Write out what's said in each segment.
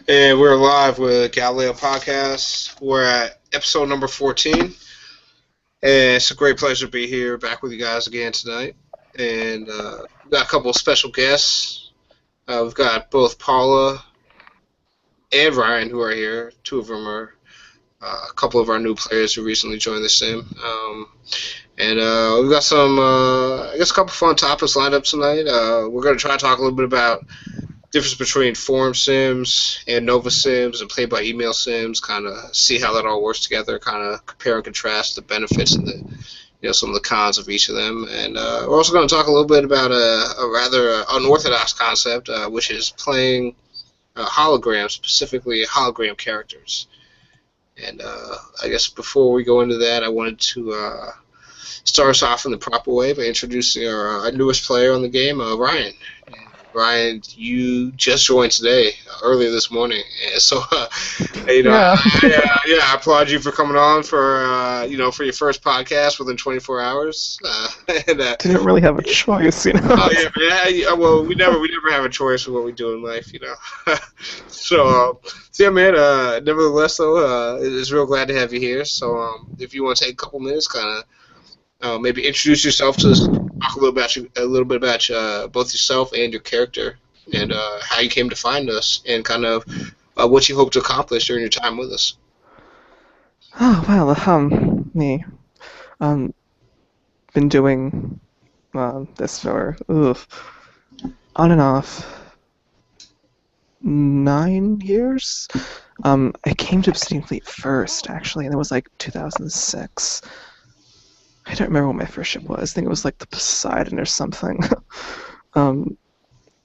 And we're live with Galileo Podcast. We're at episode number 14. And it's a great pleasure to be here back with you guys again tonight. And we've got a couple of special guests. We've got both Paula and Ryan who are here. Two of them are a couple of our new players who recently joined the sim. And we've got some, I guess, a couple fun topics lined up tonight. We're going to try to talk a little bit about difference between forum sims and Nova sims and play-by-email sims, kind of see how that all works together, kind of compare and contrast the benefits and some of the cons of each of them. And we're also going to talk a little bit about a rather unorthodox concept, which is playing holograms, specifically hologram characters. And I guess before we go into that, I wanted to start us off in the proper way by introducing our newest player on the game, Ryan. Ryan, you just joined today, earlier this morning, and so I applaud you for coming on for for your first podcast within 24 hours. Didn't really have a choice, Oh yeah, man. Well, we never have a choice with what we do in life, So yeah, man. Nevertheless, though, it's real glad to have you here. So if you want to take a couple minutes, kind of maybe introduce yourself to us. Talk a little bit about both yourself and your character, and how you came to find us, and kind of what you hope to accomplish during your time with us. Oh well, me, been doing this for on and off 9 years. I came to Obsidian Fleet first, actually, and it was like 2006. I don't remember what my first ship was. I think it was like the Poseidon or something. And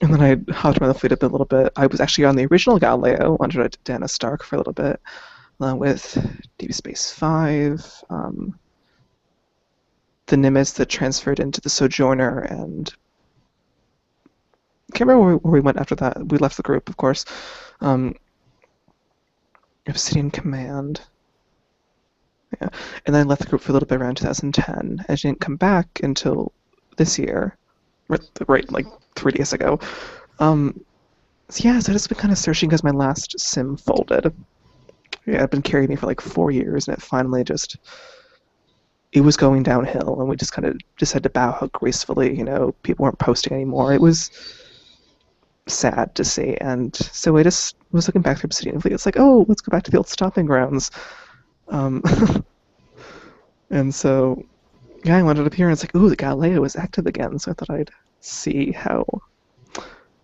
then I hopped around the fleet up a little bit. I was actually on the original Galileo under Dana Stark for a little bit, along with Deep Space 5, the Nimitz that transferred into the Sojourner, and I can't remember where we went after that. We left the group, of course. Obsidian Command. Yeah, and then I left the group for a little bit around 2010. I didn't come back until this year, right, like 3 days ago. So I've just been kind of searching because my last sim folded. Yeah, it's been carrying me for like 4 years, and it finally it was going downhill, and we just kind of had to bow out gracefully. People weren't posting anymore. It was sad to see, and so I just was looking back through Obsidian Fleet. It's like, oh, let's go back to the old stomping grounds. And so, yeah, I wanted up here, and it's like, ooh, the Galileo is active again, so I thought I'd see how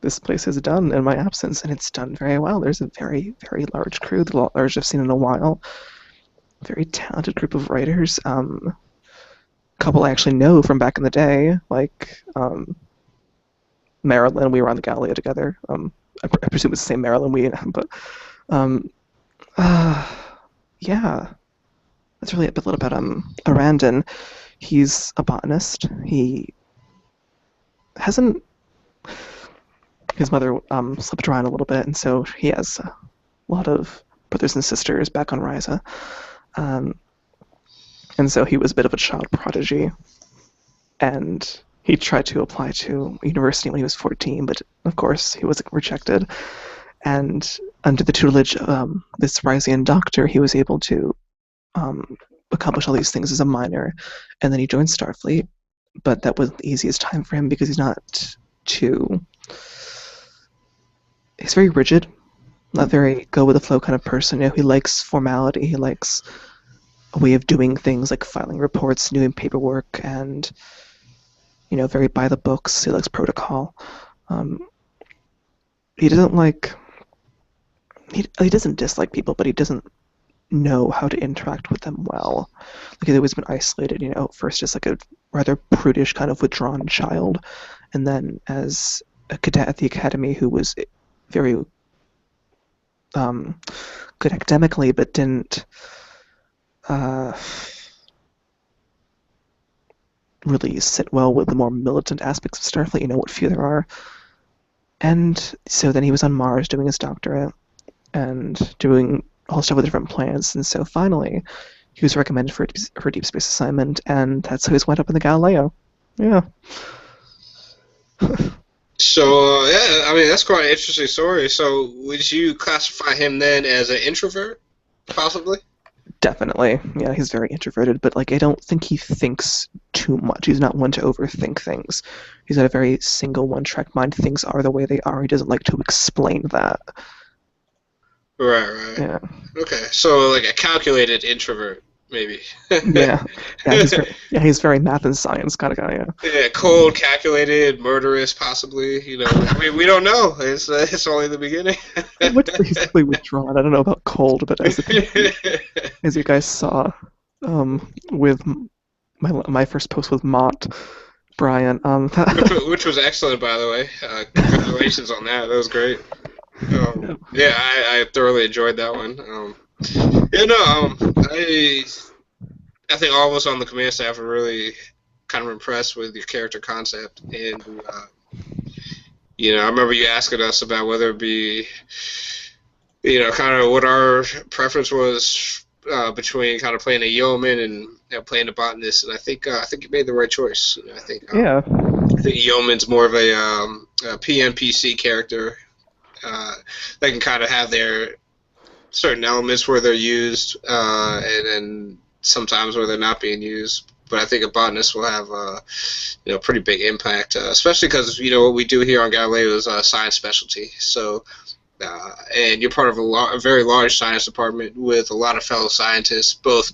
this place is done in my absence, and it's done very well. There's a very, very large crew, the largest I've seen in a while. Very talented group of writers. A couple I actually know from back in the day, like Marilyn. We were on the Galileo together. I presume it's the same Marilyn but yeah. That's really a little about Arandon. He's a botanist. He hasn't. His mother slipped around a little bit, and so he has a lot of brothers and sisters back on Ryza. And so he was a bit of a child prodigy, and he tried to apply to university when he was 14, but of course he was rejected. And under the tutelage of this Ryzian doctor, he was able to accomplish all these things as a minor, and then he joined Starfleet, but that wasn't the easiest time for him because he's very rigid, not very go-with-the-flow kind of person. He likes formality, he likes a way of doing things like filing reports, doing paperwork, and very by the books. He likes protocol. He doesn't dislike people, but he doesn't know how to interact with them well. Like, he's always been isolated, first as like a rather prudish kind of withdrawn child, and then as a cadet at the academy who was very good academically, but didn't really sit well with the more militant aspects of Starfleet, what few there are. And so then he was on Mars doing his doctorate and doing all stuff with different planets, and so finally he was recommended for a deep space assignment, and that's how he's wound up in the Galileo. Yeah. So yeah, I mean that's quite an interesting story. So would you classify him then as an introvert, possibly? Definitely. Yeah, he's very introverted, but like I don't think he thinks too much. He's not one to overthink things. He's got a very single one-track mind. Things are the way they are. He doesn't like to explain that. Right, right. Yeah. Okay, so like a calculated introvert, maybe. Yeah. Yeah, he's very math and science kind of guy, yeah. Yeah, cold, calculated, murderous, possibly. We don't know. It's only the beginning. What's basically withdrawn. I don't know about cold, but as you guys saw, with my first post with Mott, Brian, Which was excellent, by the way. Congratulations on that. That was great. Yeah, I thoroughly enjoyed that one. Yeah, no, I think all of us on the command staff are really kind of impressed with your character concept, and I remember you asking us about whether it be, kind of what our preference was between kind of playing a yeoman and playing a botanist, and I think you made the right choice. yeah. I think yeoman's more of a PNPC character. They can kind of have their certain elements where they're used, and then sometimes where they're not being used. But I think a botanist will have pretty big impact, especially because what we do here on Galileo is science specialty. So, and you're part of a very large science department with a lot of fellow scientists, both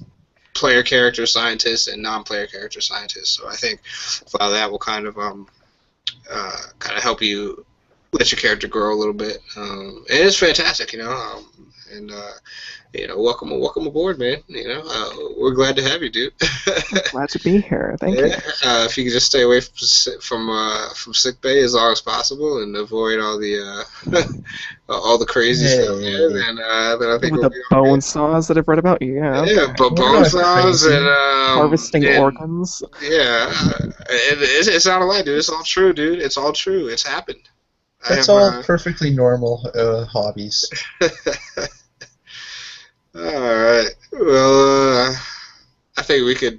player character scientists and non-player character scientists. So I think a lot of that will kind of help you let your character grow a little bit. And it's fantastic, and welcome aboard, man. We're glad to have you, dude. Glad to be here. Thank you. If you could just stay away from sick bay as long as possible and avoid all the all the crazy stuff, then I think With we'll the be bone okay. saws that I've read about, yeah. Yeah, Okay. but We're bone not saws crazy. and Harvesting and organs. yeah, it's not a lie, dude. It's all true, dude. It's all true. It's happened. I That's have all perfectly normal hobbies. all right. Well, I think we could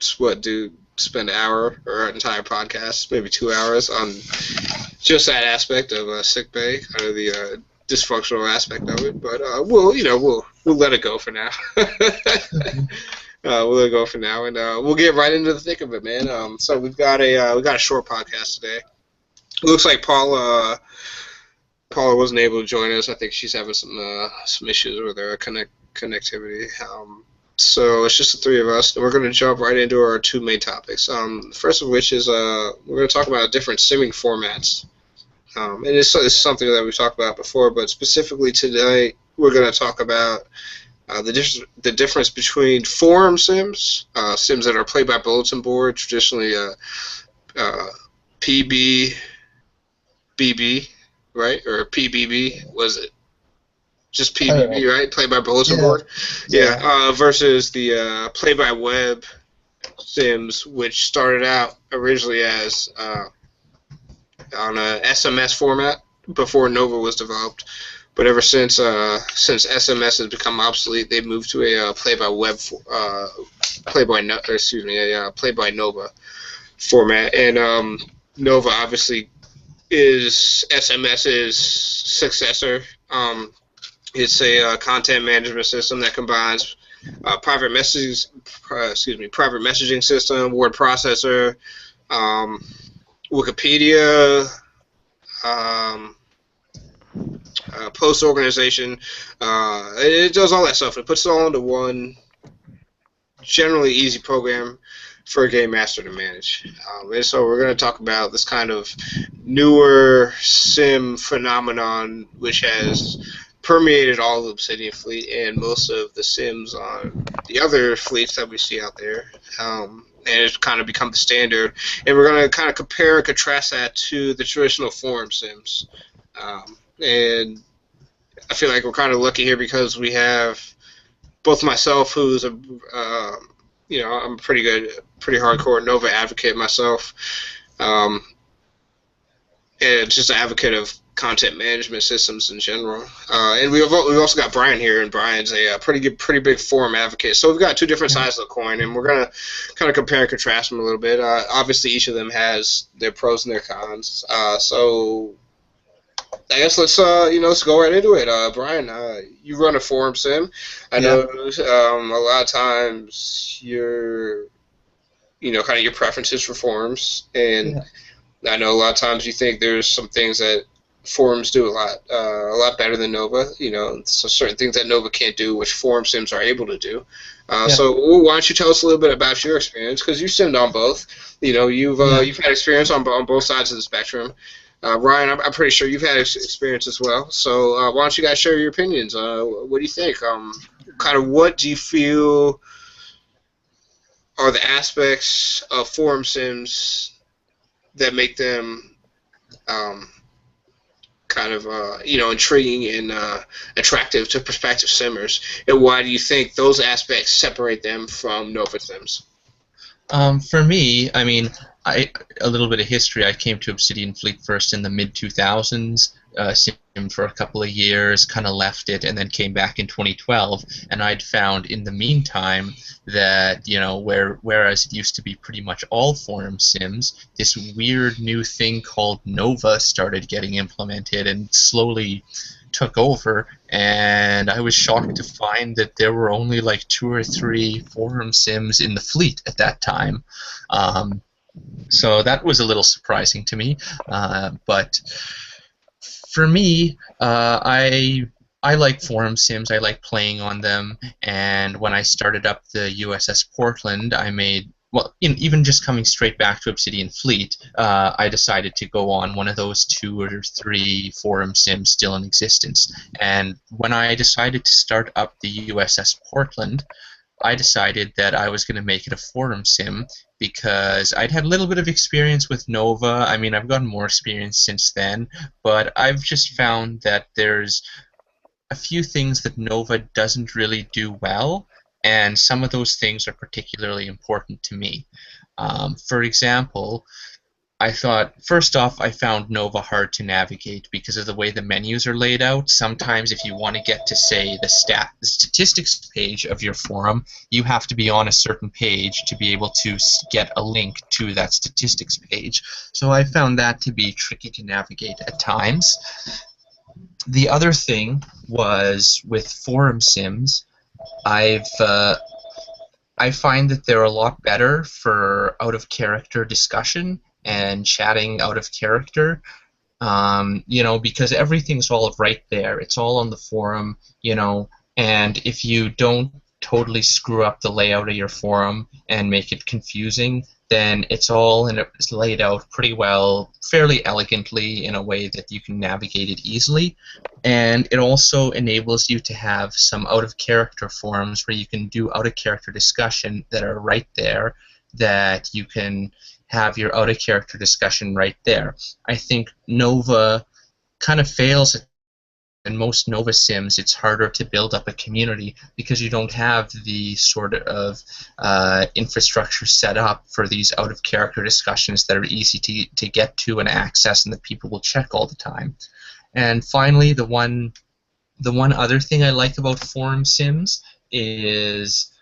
spend an hour or an entire podcast, maybe 2 hours, on just that aspect of sick bay, kind of the dysfunctional aspect of it. But we'll let it go for now. We'll let it go for now, and we'll get right into the thick of it, man. So we got a short podcast today. It looks like Paula wasn't able to join us. I think she's having some issues with her connectivity. So it's just the three of us, and we're going to jump right into our two main topics. First of which is we're going to talk about different simming formats. And it's something that we've talked about before, but specifically today we're going to talk about the difference between forum sims, sims that are played by bulletin board, traditionally PB. BB, right? Or PBB, was it? Just PBB, right? Play by bulletin board? Yeah, versus the play by web sims, which started out originally as on a SMS format before Nova was developed. But ever since SMS has become obsolete, they've moved to a play by Nova format. And Nova obviously is SMS's successor. It's a content management system that combines private messaging system, word processor, Wikipedia, post organization. It does all that stuff. It puts it all into one generally easy program for a game master to manage. And so we're going to talk about this kind of newer sim phenomenon which has permeated all of Obsidian Fleet and most of the sims on the other fleets that we see out there. And it's kind of become the standard. And we're going to kind of compare and contrast that to the traditional forum sims. And I feel like we're kind of lucky here because we have both myself, who's I'm a pretty hardcore Nova advocate myself, and just an advocate of content management systems in general. And we've also got Brian here, and Brian's a pretty big forum advocate. So we've got two different sides of the coin, and we're gonna kind of compare and contrast them a little bit. Obviously, each of them has their pros and their cons. So I guess let's go right into it. Brian, you run a forum sim. I know a lot of times kind of your preferences for forums, and I know a lot of times you think there's some things that forums do a lot better than Nova. So certain things that Nova can't do, which forum sims are able to do. So why don't you tell us a little bit about your experience? Because you simmed on both. You've had experience on both sides of the spectrum. Ryan, I'm pretty sure you've had experience as well. So why don't you guys share your opinions? What do you think? Kind of what do you feel are the aspects of forum sims that make them intriguing and attractive to prospective simmers, and why do you think those aspects separate them from Nova sims? For me, I mean, a little bit of history. I came to Obsidian Fleet first in the mid-2000s, simmed for a couple of years, kind of left it, and then came back in 2012. And I'd found in the meantime that, whereas it used to be pretty much all forum sims, this weird new thing called Nova started getting implemented and slowly took over, and I was shocked to find that there were only like 2 or 3 forum sims in the fleet at that time. So that was a little surprising to me, but for me, I like forum sims. I like playing on them, and when I started up the USS Portland, I made, even just coming straight back to Obsidian Fleet, I decided to go on one of those 2 or 3 forum sims still in existence. And when I decided to start up the USS Portland, I decided that I was going to make it a forum sim because I'd had a little bit of experience with Nova. I mean, I've gotten more experience since then, but I've just found that there's a few things that Nova doesn't really do well, and some of those things are particularly important to me. For example, I thought, first off, I found Nova hard to navigate because of the way the menus are laid out. Sometimes if you want to get to, say, the statistics page of your forum, you have to be on a certain page to be able to get a link to that statistics page. So I found that to be tricky to navigate at times. The other thing was with forum sims, I find that they're a lot better for out-of-character discussion and chatting out of character, because everything's all right there. It's all on the forum, and if you don't totally screw up the layout of your forum and make it confusing, then it's laid out pretty well, fairly elegantly in a way that you can navigate it easily. And it also enables you to have some out-of-character forums where you can do out-of-character discussion that are right there, that you can have your out-of-character discussion right there. I think Nova kind of fails at in most Nova sims. It's harder to build up a community because you don't have the sort of infrastructure set up for these out-of-character discussions that are easy to get to and access and that people will check all the time. And finally, the one other thing I like about forum sims is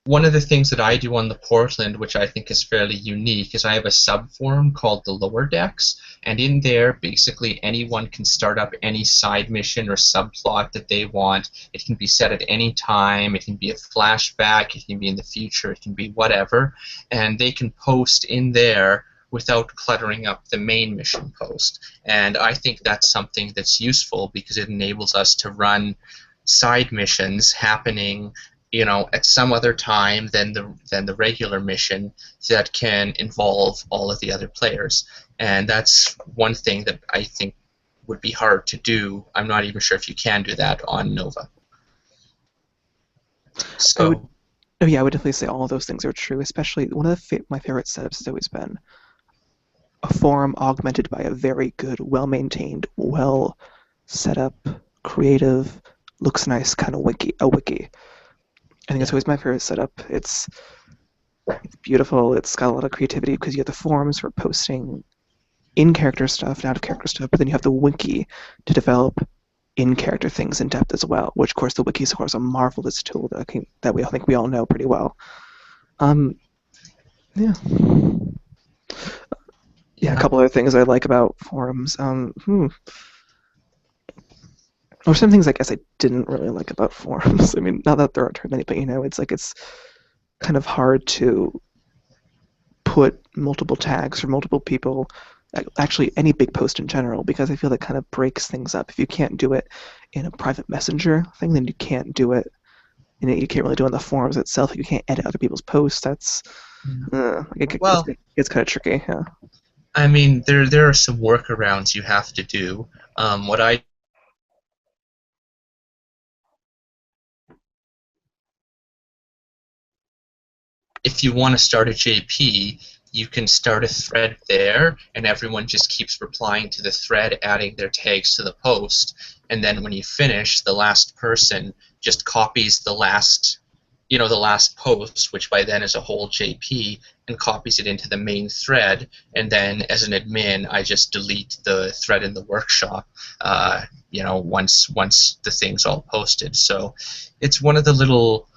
one of the things that I do on the Portland, which I think is fairly unique, is I have a sub-forum called the Lower Decks, and in there, basically anyone can start up any side mission or subplot that they want. It can be set at any time, it can be a flashback, it can be in the future, it can be whatever, and they can post in there without cluttering up the main mission post. And I think that's something that's useful because it enables us to run side missions happening at some other time than the regular mission that can involve all of the other players. And that's one thing that I think would be hard to do. I'm not even sure if you can do that on Nova. So, I would definitely say all of those things are true, especially one of my favorite setups has always been a forum augmented by a very good, well-maintained, well-set-up, creative, looks nice kind of wiki. I think that's always my favorite setup. It's beautiful. It's got a lot of creativity because you have the forums for posting in-character stuff and out-of-character stuff, but then you have the wiki to develop in-character things in depth as well, which, of course, the wiki is, of course, a marvelous tool that we all think we all know pretty well. Yeah. Yeah, a couple other things I like about forums. Or some things I guess I didn't really like about forums. I mean, not that there aren't many, but it's kind of hard to put multiple tags for multiple people, actually any big post in general, because I feel that kind of breaks things up. If you can't do it in a private messenger thing, then you can't do it. You can't really do it in the forums itself. You can't edit other people's posts. That's it's kind of tricky. Yeah. I mean, there are some workarounds you have to do. What I If you want to start a JP, you can start a thread there, and everyone just keeps replying to the thread, adding their tags to the post, and then when you finish, the last person just copies the last post, which by then is a whole JP, and copies it into the main thread, and then as an admin, I just delete the thread in the workshop, once the thing's all posted. So it's one of the little.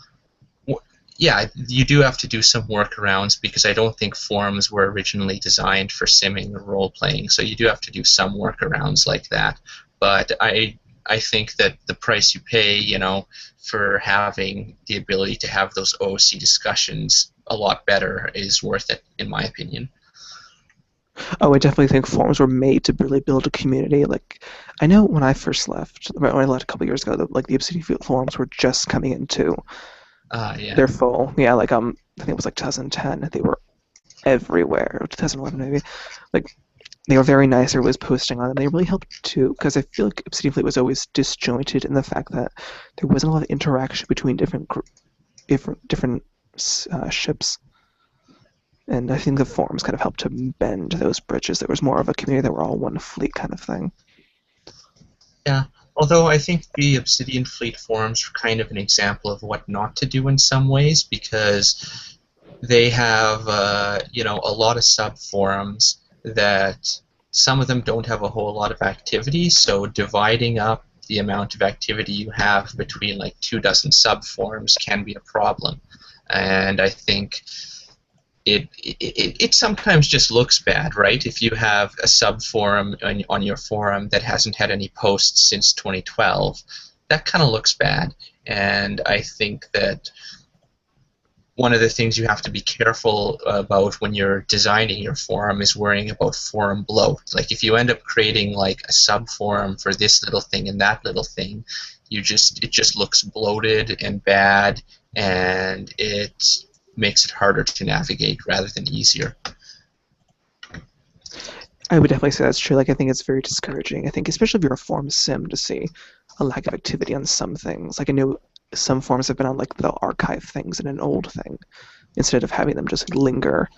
Yeah, you do have to do some workarounds because I don't think forums were originally designed for simming or role-playing, so you do have to do some workarounds like that. But I think that the price you pay, for having the ability to have those OOC discussions a lot better is worth it, in my opinion. Oh, I definitely think forums were made to really build a community. Like, I know when I first left, when I left a couple years ago, the Obsidian forums were just coming into they're full. Yeah, I think it was 2010. They were everywhere. 2011 maybe. They were very nice. Everybody was posting on them. They really helped too, because I feel like Obsidian Fleet was always disjointed in the fact that there wasn't a lot of interaction between different ships. And I think the forums kind of helped to bend those bridges. There was more of a community that were all one fleet kind of thing. Yeah. Although I think the Obsidian Fleet forums are kind of an example of what not to do in some ways, because they have a lot of sub-forums that some of them don't have a whole lot of activity, so dividing up the amount of activity you have between 24 sub-forums can be a problem. And I think it sometimes just looks bad, right? If you have a sub-forum on your forum that hasn't had any posts since 2012, that kind of looks bad. And I think that one of the things you have to be careful about when you're designing your forum is worrying about forum bloat. Like, if you end up creating a sub-forum for this little thing and that little thing, it just looks bloated and bad, and it makes it harder to navigate rather than easier. I would definitely say that's true. I think it's very discouraging. I think, especially if you're a forum sim, to see a lack of activity on some things. I know some forums have been on they'll archive things in an old thing instead of having them just linger.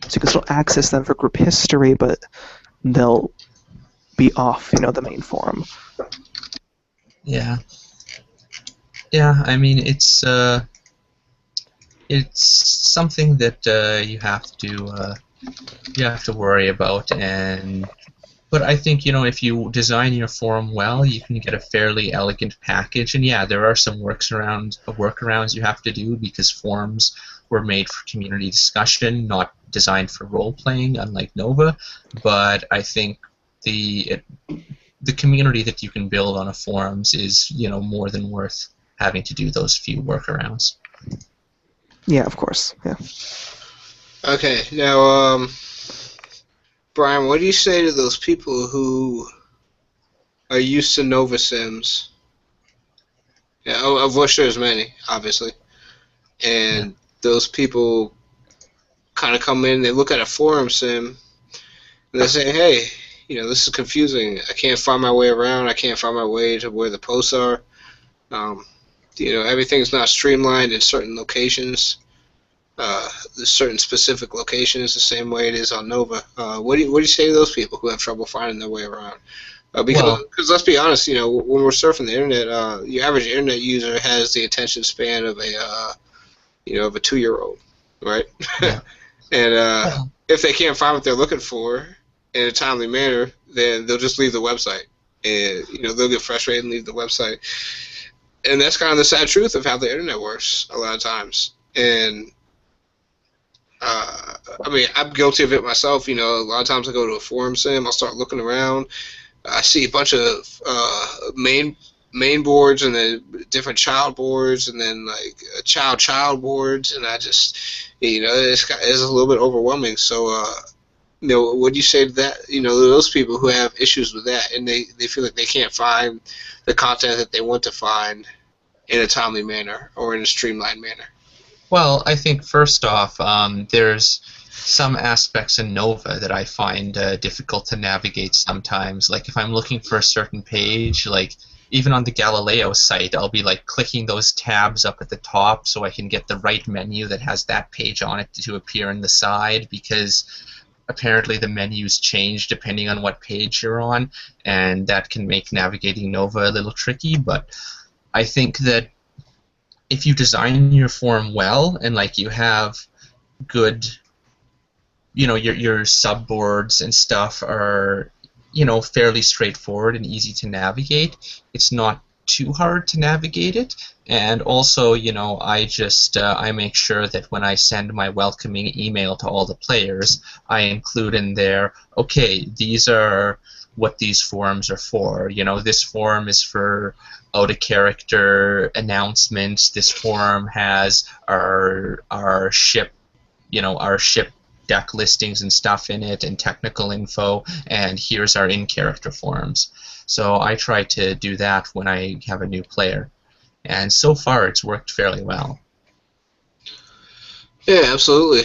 So you can still access them for group history, but they'll be off, the main forum. Yeah. Yeah, I mean, it's something that you have to worry about, but I think if you design your forum well, you can get a fairly elegant package. And yeah, there are some workarounds you have to do, because forums were made for community discussion, not designed for role playing, unlike Nova. But I think the community that you can build on a forums is more than worth having to do those few workarounds. Yeah, of course. Yeah. Okay, now, Brian, what do you say to those people who are used to Nova Sims? Yeah, of which there's many, obviously. And those people kind of come in, they look at a forum sim, and they say, hey, this is confusing. I can't find my way around. I can't find my way to where the posts are. Everything's not streamlined in certain locations. Certain specific locations, the same way it is on Nova. What do you say to those people who have trouble finding their way around? Because let's be honest, when we're surfing the internet, your average internet user has the attention span of a 2-year-old, right? Yeah. And if they can't find what they're looking for, in a timely manner, then they'll just leave the website, and they'll get frustrated and leave the website. And that's kind of the sad truth of how the internet works a lot of times. And I mean, I'm guilty of it myself. A lot of times I go to a forum sim, I'll start looking around. I see a bunch of main boards and then different child boards and then like child boards, and I just it's a little bit overwhelming. So what do you say to that? Those people who have issues with that and they feel like they can't find the content that they want to find in a timely manner or in a streamlined manner. Well, I think first off, there's some aspects in Nova that I find difficult to navigate sometimes. Like if I'm looking for a certain page, like even on the Galileo site, I'll be like clicking those tabs up at the top so I can get the right menu that has that page on it to appear in the side, because apparently the menus change depending on what page you're on, and that can make navigating Nova a little tricky. But I think that if you design your form well and like you have good, your subboards and stuff are, fairly straightforward and easy to navigate, it's not too hard to navigate it. And also, I make sure that when I send my welcoming email to all the players, I include in there, okay, these are what these forums are for. This forum is for out-of-character announcements. This forum has our ship, our ship deck listings and stuff in it and technical info, and here's our in-character forums. So I try to do that when I have a new player, and so far it's worked fairly well. Yeah, absolutely.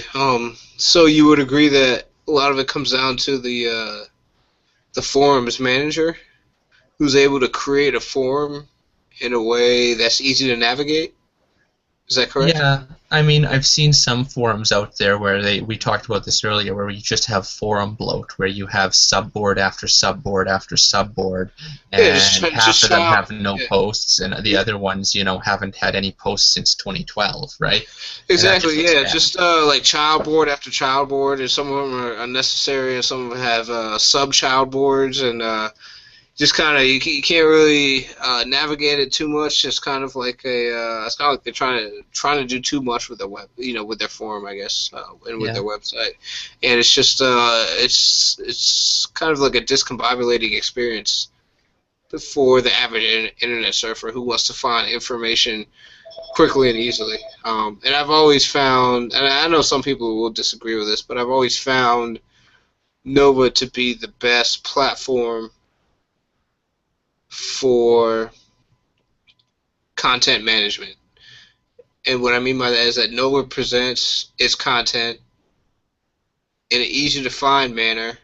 So you would agree that a lot of it comes down to the forums manager, who's able to create a forum in a way that's easy to navigate? Is that correct? Yeah, I mean, I've seen some forums out there where we talked about this earlier, where you just have forum bloat, where you have subboard after subboard after subboard, and half of them have no posts, and the other ones, haven't had any posts since 2012, right? Exactly, yeah. Just like child board after child board, and some of them are unnecessary, and some of them have sub-child boards, and just kind of you can't really navigate it too much. It's kind of like it's kind of like they're trying to do too much with their web, with their forum, I guess, and with their website, and it's just it's kind of like a discombobulating experience for the average internet surfer who wants to find information quickly and easily. And I've always found, and I know some people will disagree with this, but I've always found Nova to be the best platform for content management. And what I mean by that is that Nova presents its content in an easy to find manner,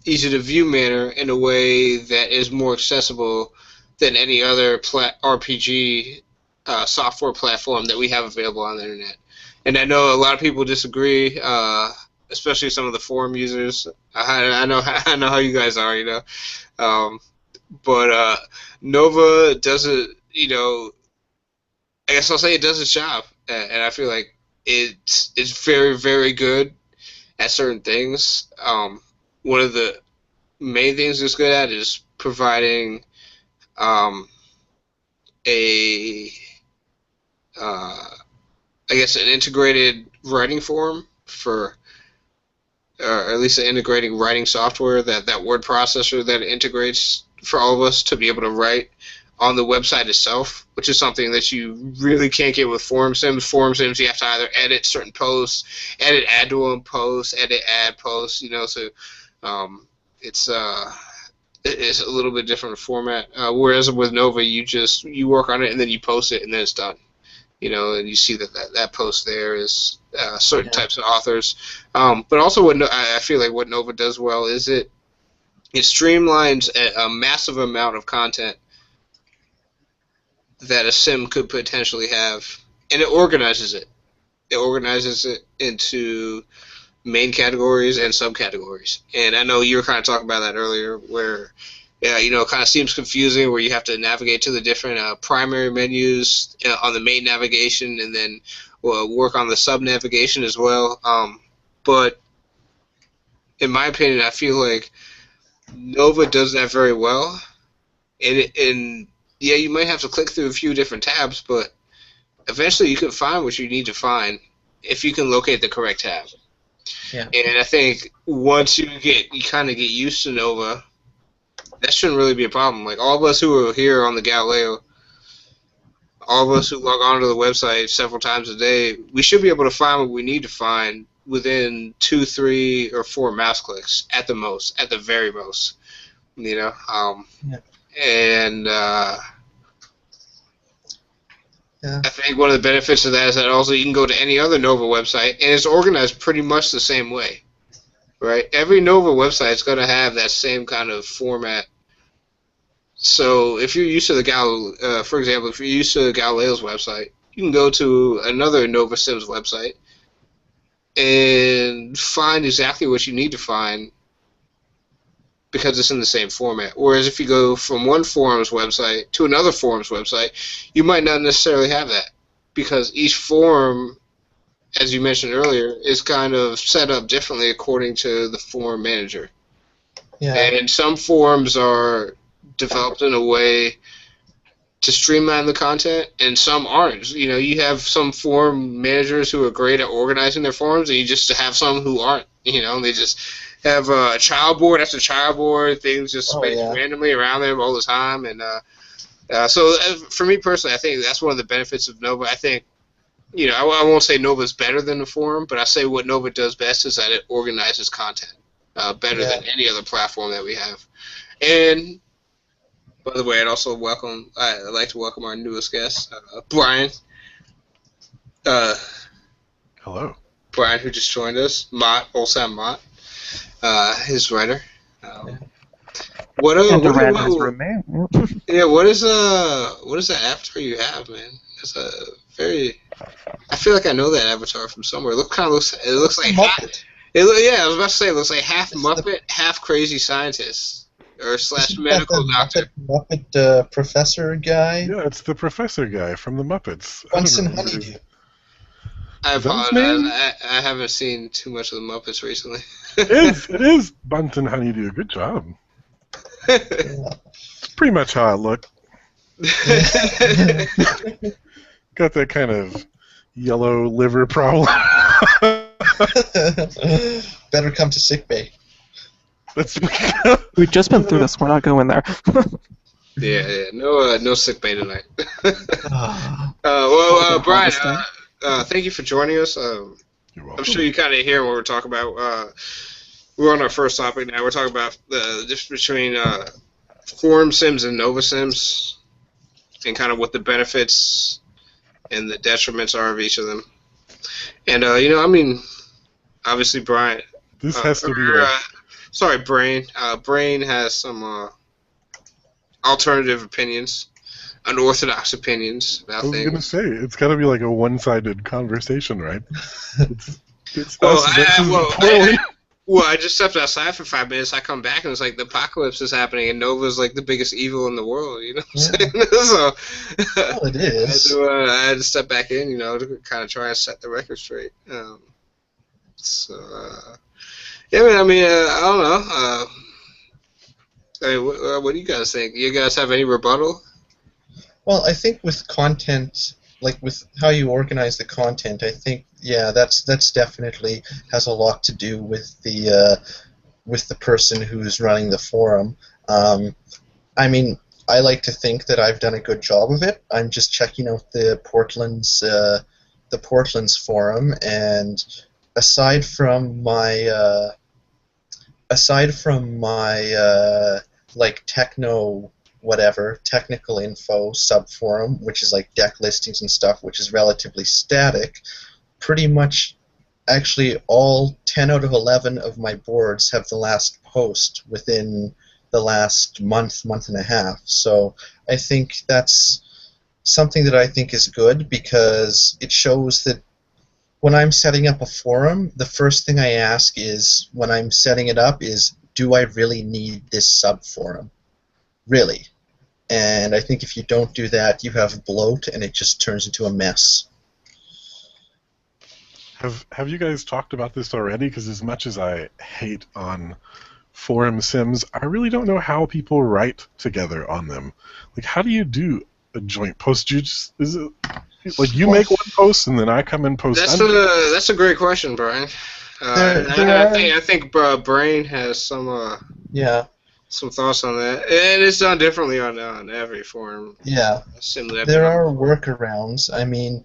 easy to view manner, in a way that is more accessible than any other RPG software platform that we have available on the internet. And I know a lot of people disagree, especially some of the forum users. I know how you guys are, but Nova does it. I guess I'll say it does its job, and I feel like it's very, very good at certain things. One of the main things it's good at is providing I guess an integrated writing forum for, or at least an integrating writing software, that word processor that integrates for all of us to be able to write on the website itself, which is something that you really can't get with forum sims. Forum sims, you have to either edit certain posts, edit add to them posts, edit add posts, so it's a little bit different format. Whereas with Nova, you work on it and then you post it and then it's done. And you see that post there is certain types of authors. But also, I feel like what Nova does well is it streamlines a massive amount of content that a sim could potentially have, and it organizes it. It organizes it into main categories and subcategories. And I know you were kind of talking about that earlier, where it kind of seems confusing, where you have to navigate to the different primary menus on the main navigation, and then work on the sub navigation as well. But in my opinion, I feel like Nova does that very well. And yeah, you might have to click through a few different tabs, but eventually you can find what you need to find if you can locate the correct tab. Yeah. And I think once you kind of get used to Nova, that shouldn't really be a problem. Like all of us who are here on the Galileo, all of us who log onto the website several times a day, we should be able to find what we need to find within 2, 3, or 4 mouse clicks at the most, at the very most. You know, Yeah. and Yeah. I think one of the benefits of that is that also you can go to any other Nova website, and it's organized pretty much the same way, right? Every Nova website is going to have that same kind of format. So if you're used to for example, if you're used to Galileo's website, you can go to another Nova Sims website and find exactly what you need to find because it's in the same format. Whereas if you go from one forum's website to another forum's website, you might not necessarily have that because each forum, as you mentioned earlier, is kind of set up differently according to the forum manager. Yeah. And some forums are developed in a way to streamline the content, and some aren't. You know, you have some forum managers who are great at organizing their forums, and you just have some who aren't. You know, they just have a child board after child board, things just spaced randomly around them all the time. And so for me personally, I think that's one of the benefits of Nova. I think, you know, I won't say Nova's better than the forum, but I say what Nova does best is that it organizes content better than any other platform that we have. And by the way, I'd like to welcome our newest guest, Brian. Hello. Brian, who just joined us, Olsam Mott, his writer. What is that avatar you have, man? It's a very. I feel like I know that avatar from somewhere. It looks like Muppet. I was about to say it looks like half Muppet, half crazy scientist. Or / medical doctor. Muppet professor guy. Yeah, it's the professor guy from the Muppets. Bunsen Honeydew. I apologize. I haven't seen too much of the Muppets recently. It is Bunsen Honeydew. Good job. It's pretty much how I look. Got that kind of yellow liver problem. Better come to sickbay. We've just been through this. We're not going there. Yeah. No sick bay tonight. Well, Brian, thank you for joining us. You're welcome. I'm sure you kind of hear what we're talking about. We're on our first topic now. We're talking about the difference between Forum Sims and Nova Sims, and kind of what the benefits and the detriments are of each of them. And obviously, Brian. This has to be. Sorry, Brain. Brain has some alternative opinions, unorthodox opinions about things. I was going to say, it's got to be like a one-sided conversation, right? It's well, us versus the poorly. I just stepped outside for 5 minutes. I come back and it's like the apocalypse is happening, and Nova's like the biggest evil in the world. You know what I'm saying? So, well, it is. I had to step back in, to kind of try and set the record straight. Yeah, I mean, I don't know. What do you guys think? You guys have any rebuttal? Well, I think with content, like with how you organize the content, I think, yeah, that's definitely has a lot to do with the person who's running the forum. I mean, I like to think that I've done a good job of it. I'm just checking out the Portland's forum, and aside from my like technical info subforum, which is like deck listings and stuff, which is relatively static, pretty much actually all 10 out of 11 of my boards have the last post within the last month and a half. So I think that's something that I think is good, because it shows that when I'm setting up a forum, the first thing I ask is, when I'm setting it up, is, do I really need this subforum? Really? And I think if you don't do that, you have bloat, and it just turns into a mess. Have you guys talked about this already? Because as much as I hate on forum sims, I really don't know how people write together on them. Like, how do you do a joint post? Is it like you make one post and then I come and post? That's a great question, Brian. I think Brain has some thoughts on that, and it's done differently on every forum. Yeah, Sim there are workarounds. I mean,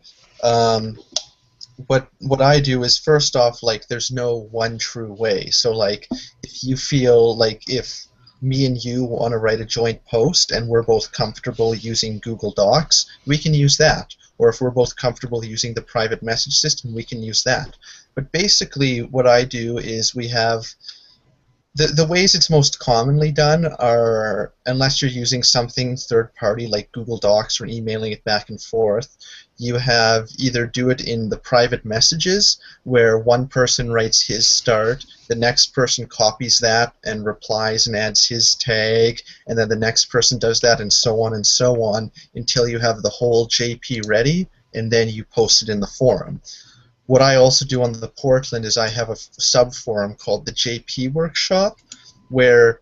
what I do is, first off, like, there's no one true way. So, like, if you feel like if me and you want to write a joint post and we're both comfortable using Google Docs, we can use that. Or if we're both comfortable using the private message system, we can use that. But basically what I do is we have the ways it's most commonly done are, unless you're using something third-party like Google Docs or emailing it back and forth, you have either do it in the private messages where one person writes his start, the next person copies that and replies and adds his tag, and then the next person does that, and so on until you have the whole JP ready, and then you post it in the forum. What I also do on the Portland is I have a sub-forum called the JP Workshop, where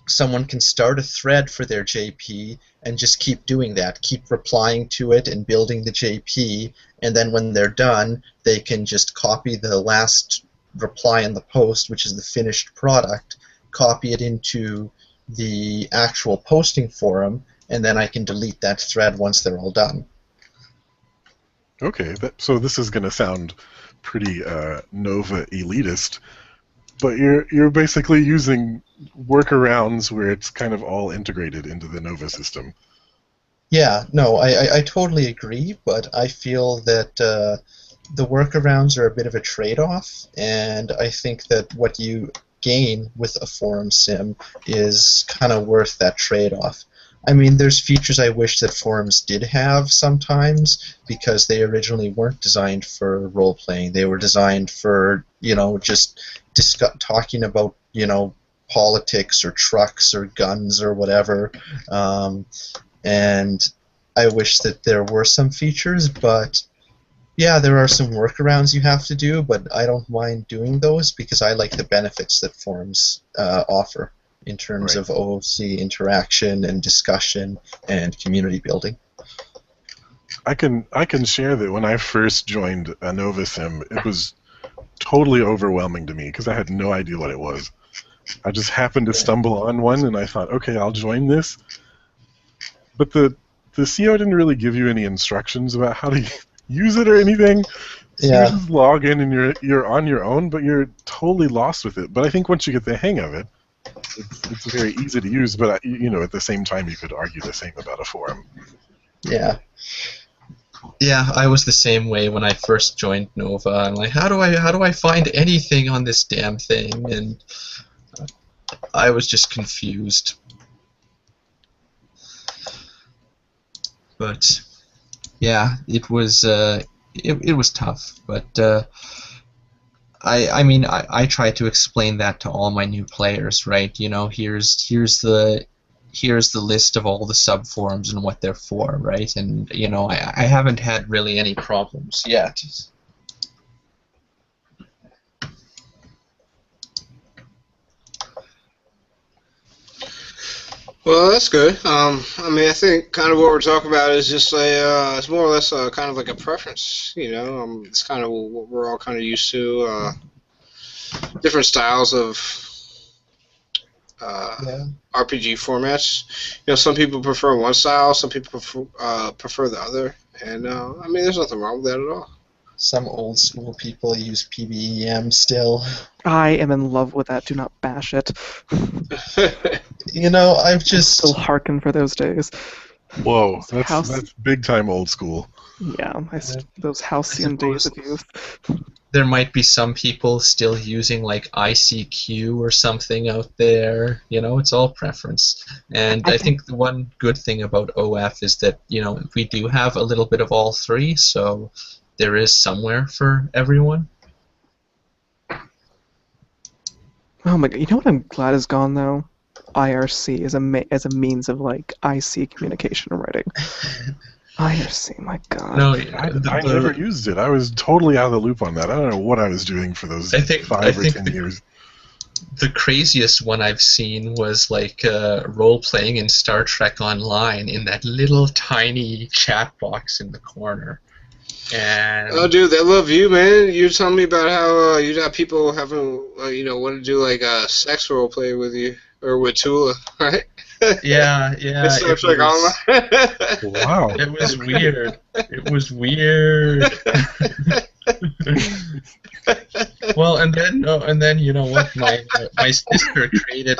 someone can start a thread for their JP and just keep doing that, keep replying to it and building the JP, and then when they're done, they can just copy the last reply in the post, which is the finished product, copy it into the actual posting forum, and then I can delete that thread once they're all done. Okay, so this is going to sound pretty Nova elitist, but you're basically using workarounds where it's kind of all integrated into the Nova system. Yeah, no, I totally agree, but I feel that the workarounds are a bit of a trade-off, and I think that what you gain with a forum sim is kind of worth that trade-off. I mean, there's features I wish that forums did have sometimes because they originally weren't designed for role-playing. They were designed for, just talking about, politics or trucks or guns or whatever. And I wish that there were some features, but yeah, there are some workarounds you have to do, but I don't mind doing those because I like the benefits that forums offer in terms of OOC interaction and discussion and community building. I can share that when I first joined a Nova Sim, it was totally overwhelming to me because I had no idea what it was. I just happened to stumble on one and I thought, okay, I'll join this. But the CO didn't really give you any instructions about how to use it or anything. So you just log in and you're on your own, but you're totally lost with it. But I think once you get the hang of it, it's very easy to use, but at the same time you could argue the same about a forum. Yeah. Yeah, I was the same way when I first joined Nova. I'm like, how do I find anything on this damn thing? And I was just confused. But yeah, it was tough. But I try to explain that to all my new players, right? Here's the list of all the sub forums and what they're for, right? And I haven't had really any problems yet. Well, that's good. I think kind of what we're talking about is just it's more or less kind of like a preference, It's kind of what we're all kind of used to. Different styles of RPG formats. Some people prefer one style, some people prefer the other, and there's nothing wrong with that at all. Some old school people use PBEM still. I am in love with that. Do not bash it. I've just still hearken for those days. Whoa, that's big time old school. Yeah, those halcyon days of youth. There might be some people still using like ICQ or something out there. It's all preference. And I think the one good thing about OF is that we do have a little bit of all three, so there is somewhere for everyone. Oh my god! You know what I'm glad is gone though? IRC as a means of like IC communication and writing. IRC, my God. No, I never used it. I was totally out of the loop on that. I don't know what I was doing for those 5 or 10 years. The craziest one I've seen was like role-playing in Star Trek Online in that little tiny chat box in the corner. And oh, dude, they love you, man. You were telling me about how you got people having, want to do like sex role play with you or with Tula, right? yeah. It's Star Trek Online. Wow. It was weird. It was weird. Well, and then you know what? My sister created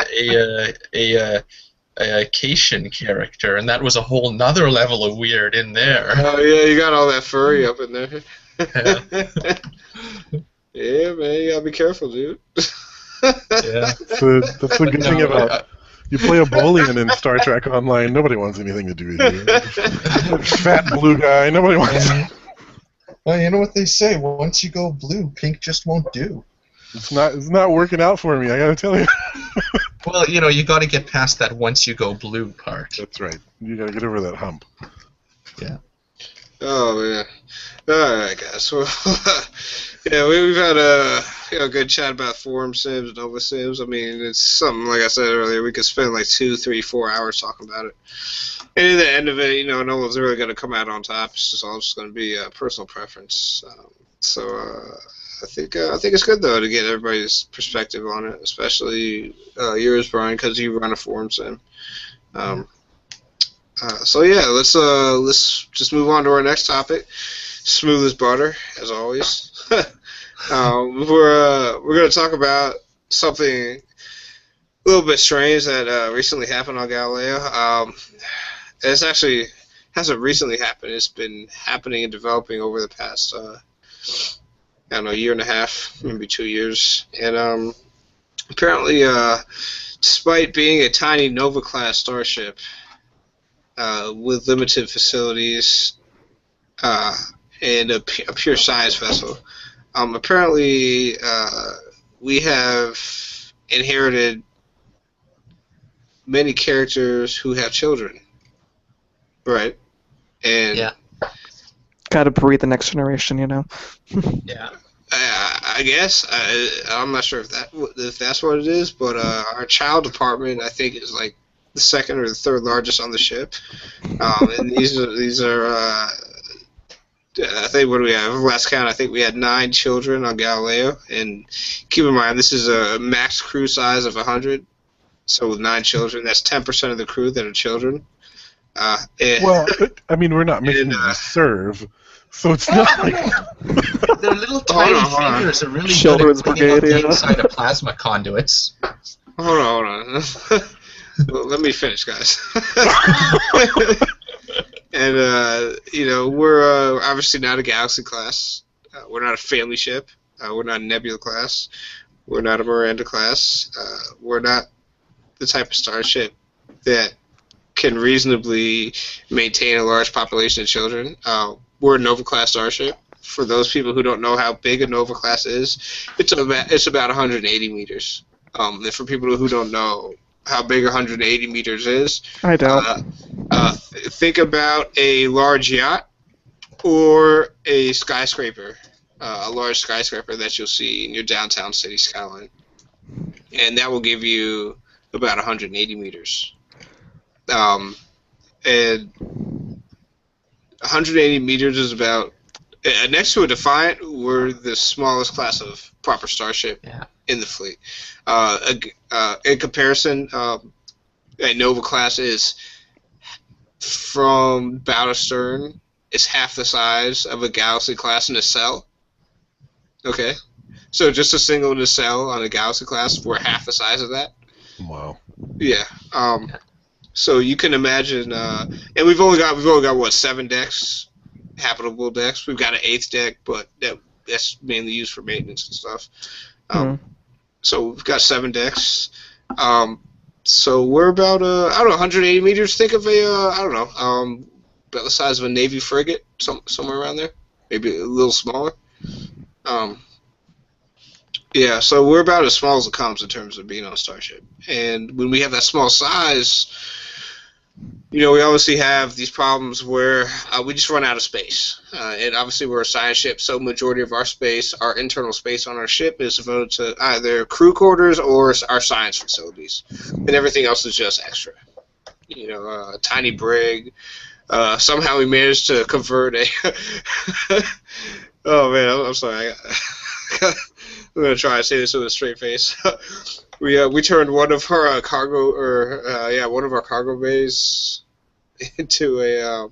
a Cation character, and that was a whole nother level of weird in there. Oh yeah, you got all that furry up in there. Yeah. Yeah, man, you gotta be careful, dude. Yeah. That's the good thing about you play a Boolean in Star Trek Online. Nobody wants anything to do with you. Fat blue guy. Nobody wants. Well, you know what they say. Once you go blue, pink just won't do. It's not working out for me. I gotta tell you. Well, you got to get past that once you go blue part. That's right. You gotta get over that hump. Yeah. Oh man. All right, guys. Well, yeah, we've had a good chat about Forum Sims and Nova Sims. I mean, it's something, like I said earlier, we could spend like 2, 3, 4 hours talking about it. And in the end of it, no one's really going to come out on top. It's just all just going to be personal preference. I think it's good though to get everybody's perspective on it, especially yours, Brian, because you run a Forum Sim. So yeah, let's just move on to our next topic. Smooth as butter, as always. We're going to talk about something a little bit strange that recently happened on Galileo. It's actually hasn't recently happened. It's been happening and developing over the past, year and a half, maybe 2 years. And apparently, despite being a tiny Nova-class starship with limited facilities and a pure science vessel, apparently we have inherited many characters who have children. Right. And Yeah. Gotta breed the next generation, Yeah. I guess I'm not sure if that's what it is, but our child department I think is like the second or the third largest on the ship, and these are I think, what do we have? Last count, I think we had 9 children on Galileo, and keep in mind this is a max crew size of 100, so with 9 children, that's 10% of the crew that are children. Well, I mean, we're not making them serve, so it's not like... Their little tiny fingers are really Children's good at putting brigade, out the yeah. inside of plasma conduits. Hold on. Well, let me finish, guys. And, we're obviously not a Galaxy class. We're not a family ship. We're not a Nebula class. We're not a Miranda class. We're not the type of starship that can reasonably maintain a large population of children. We're a Nova class starship. For those people who don't know how big a Nova class is, it's about 180 meters. And for people who don't know how big 180 meters is, I don't. Think about a large yacht or a skyscraper, a large skyscraper that you'll see in your downtown city skyline, and that will give you about 180 meters. And 180 meters is about next to a Defiant. We're the smallest class of proper starship in the fleet. In comparison, a Nova class is from bow to stern. It's half the size of a Galaxy class nacelle. Okay, so just a single nacelle on a Galaxy class, we're half the size of that. Wow. Yeah. So you can imagine, and we've only got what, 7 decks, habitable decks. We've got an 8th deck, but that's mainly used for maintenance and stuff. So we've got 7 decks. So we're about 180 meters. Think of about the size of a Navy frigate, somewhere around there, maybe a little smaller. Yeah, so we're about as small as it comes in terms of being on a starship. And when we have that small size, we obviously have these problems where we just run out of space. And obviously we're a science ship, so majority of our space, our internal space on our ship is devoted to either crew quarters or our science facilities. And everything else is just extra. A tiny brig. Somehow we managed to convert a... Oh, man, I'm sorry. I'm going to try to say this with a straight face. We turned one of our one of our cargo bays into a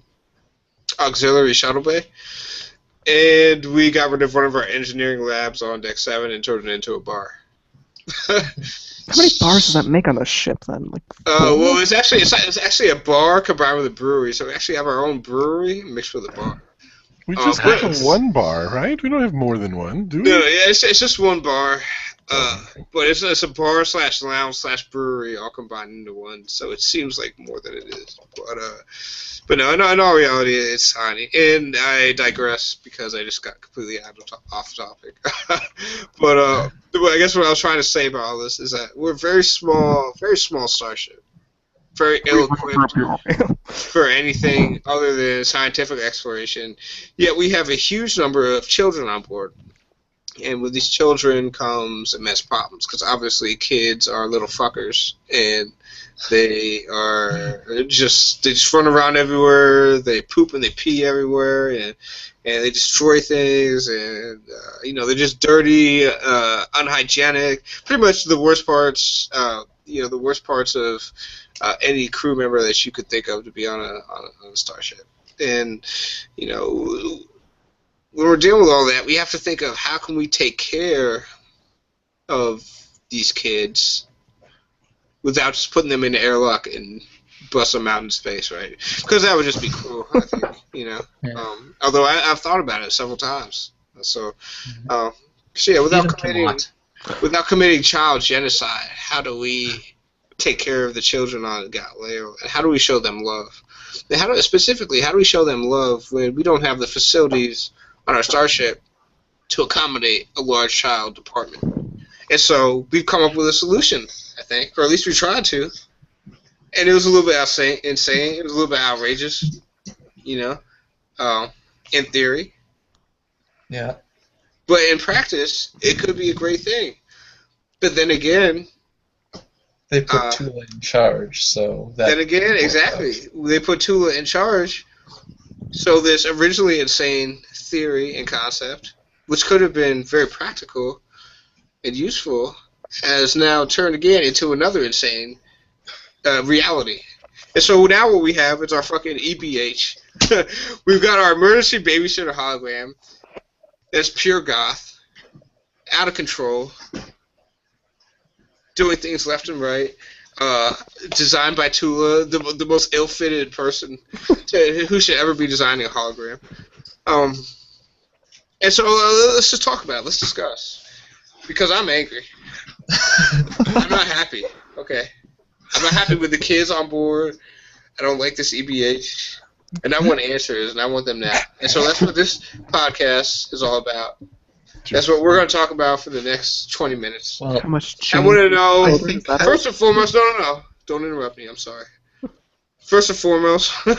auxiliary shuttle bay, and we got rid of one of our engineering labs on deck 7 and turned it into a bar. How many bars does that make on a ship then? Well, it's actually a bar combined with a brewery, so we actually have our own brewery mixed with a bar. We just have one bar, right? We don't have more than one, do we? No, yeah, it's just one bar. But it's a bar / lounge / brewery all combined into one, so it seems like more than it is. But no, in all reality, it's tiny. And I digress because I just got completely off topic. But I guess what I was trying to say about all this is that we're a very small starship, very ill-equipped for anything other than scientific exploration. Yet we have a huge number of children on board. And with these children comes immense problems, because obviously kids are little fuckers, and they just run around everywhere. They poop and they pee everywhere, and they destroy things, and they're just dirty, unhygienic. Pretty much the worst parts. The worst parts of any crew member that you could think of to be on a starship, and when we're dealing with all that, we have to think of how can we take care of these kids without just putting them in the airlock and bust them out in space, right? Because that would just be cruel, I think, Yeah. Although I've thought about it several times. So without committing child genocide, how do we take care of the children on Galileo, and how do we show them love? And how do we show them love when we don't have the facilities on our starship to accommodate a large child department? And so we've come up with a solution, I think, or at least we tried to. And it was a little bit insane. It was a little bit outrageous, in theory. Yeah. But in practice, it could be a great thing. But then again, they put Tula in charge, so that. Then again, exactly. They put Tula in charge. So this originally insane theory and concept, which could have been very practical and useful, has now turned again into another insane reality. And so now what we have is our fucking EBH. We've got our emergency babysitter hologram that's pure goth, out of control, doing things left and right, designed by Tula, the most ill-fitted person who should ever be designing a hologram. And so let's just talk about it. Let's discuss. Because I'm angry. I'm not happy. Okay. I'm not happy with the kids on board. I don't like this EBH. And I want answers, and I want them now. And so that's what this podcast is all about. That's what we're going to talk about for the next 20 minutes. Well, how much I want to know, first and foremost, no. Don't interrupt me. I'm sorry. First and foremost, I'm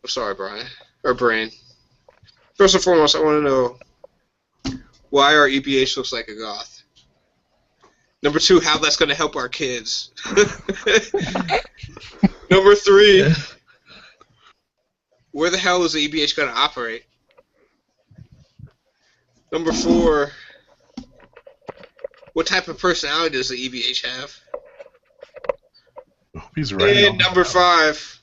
sorry, Brian. Or Brain. First and foremost, I want to know why our EBH looks like a goth. Number 2, how that's going to help our kids. Number 3, where the hell is the EBH going to operate? Number 4, what type of personality does the EBH have? He's right. And number 5,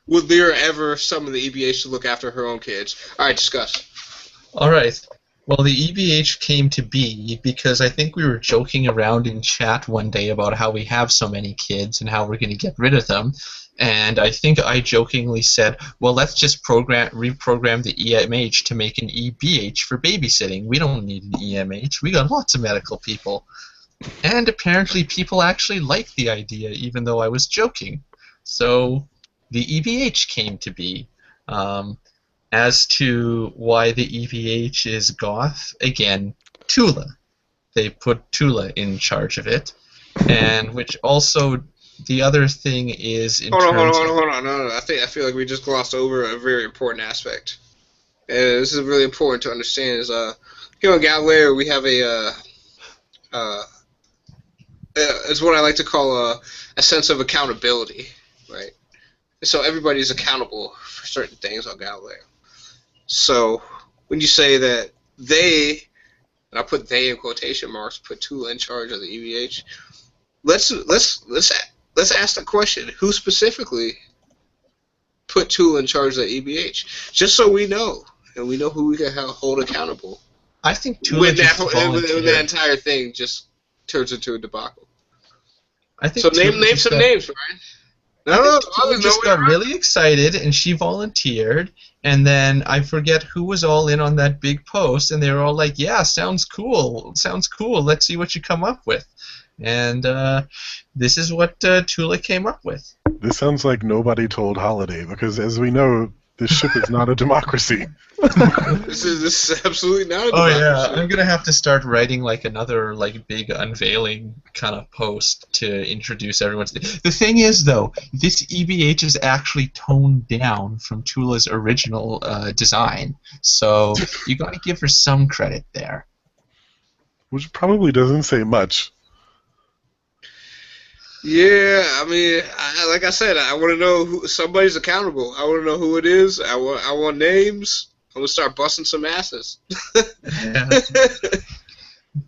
would there ever summon the EBH to look after her own kids? All right, discuss. All right. Well, the EBH came to be because I think we were joking around in chat one day about how we have so many kids and how we're going to get rid of them. And I think I jokingly said, well, let's just reprogram the EMH to make an EBH for babysitting. We don't need an EMH. We got lots of medical people. And apparently people actually liked the idea, even though I was joking. So the EBH came to be. As to why the EVH is goth, again, Tula. They put Tula in charge of it, and which also the other thing is in Hold on. terms No. I feel like we just glossed over a very important aspect. And this is really important to understand. Is here on Galileo we have it's what I like to call a sense of accountability, right? So everybody's accountable for certain things on Galileo. So when you say that they, and I put they in quotation marks, put Tula in charge of the EVH, let's ask the question: who specifically put Tula in charge of the EVH? Just so we know, and we know who we can hold accountable. I think Tula When just that volunteered. entire thing just turns into a debacle. I think So Tula name just some got- names, Ryan. I think Tula just got really excited and she volunteered, and then I forget who was all in on that big post, and they were all like, "Yeah, sounds cool. Let's see what you come up with." And this is what Tula came up with. This sounds like nobody told Holiday, because as we know, this ship is not a democracy. This is absolutely not a Oh yeah, democracy. I'm gonna have to start writing like another like big unveiling kind of post to introduce everyone to the thing is though, this EVH is actually toned down from Tula's original design, so you gotta give her some credit there. Which probably doesn't say much. Yeah, I mean, like I said, I want to know who somebody's accountable. I want to know who it is. I want names. I'm gonna start busting some asses. Yeah.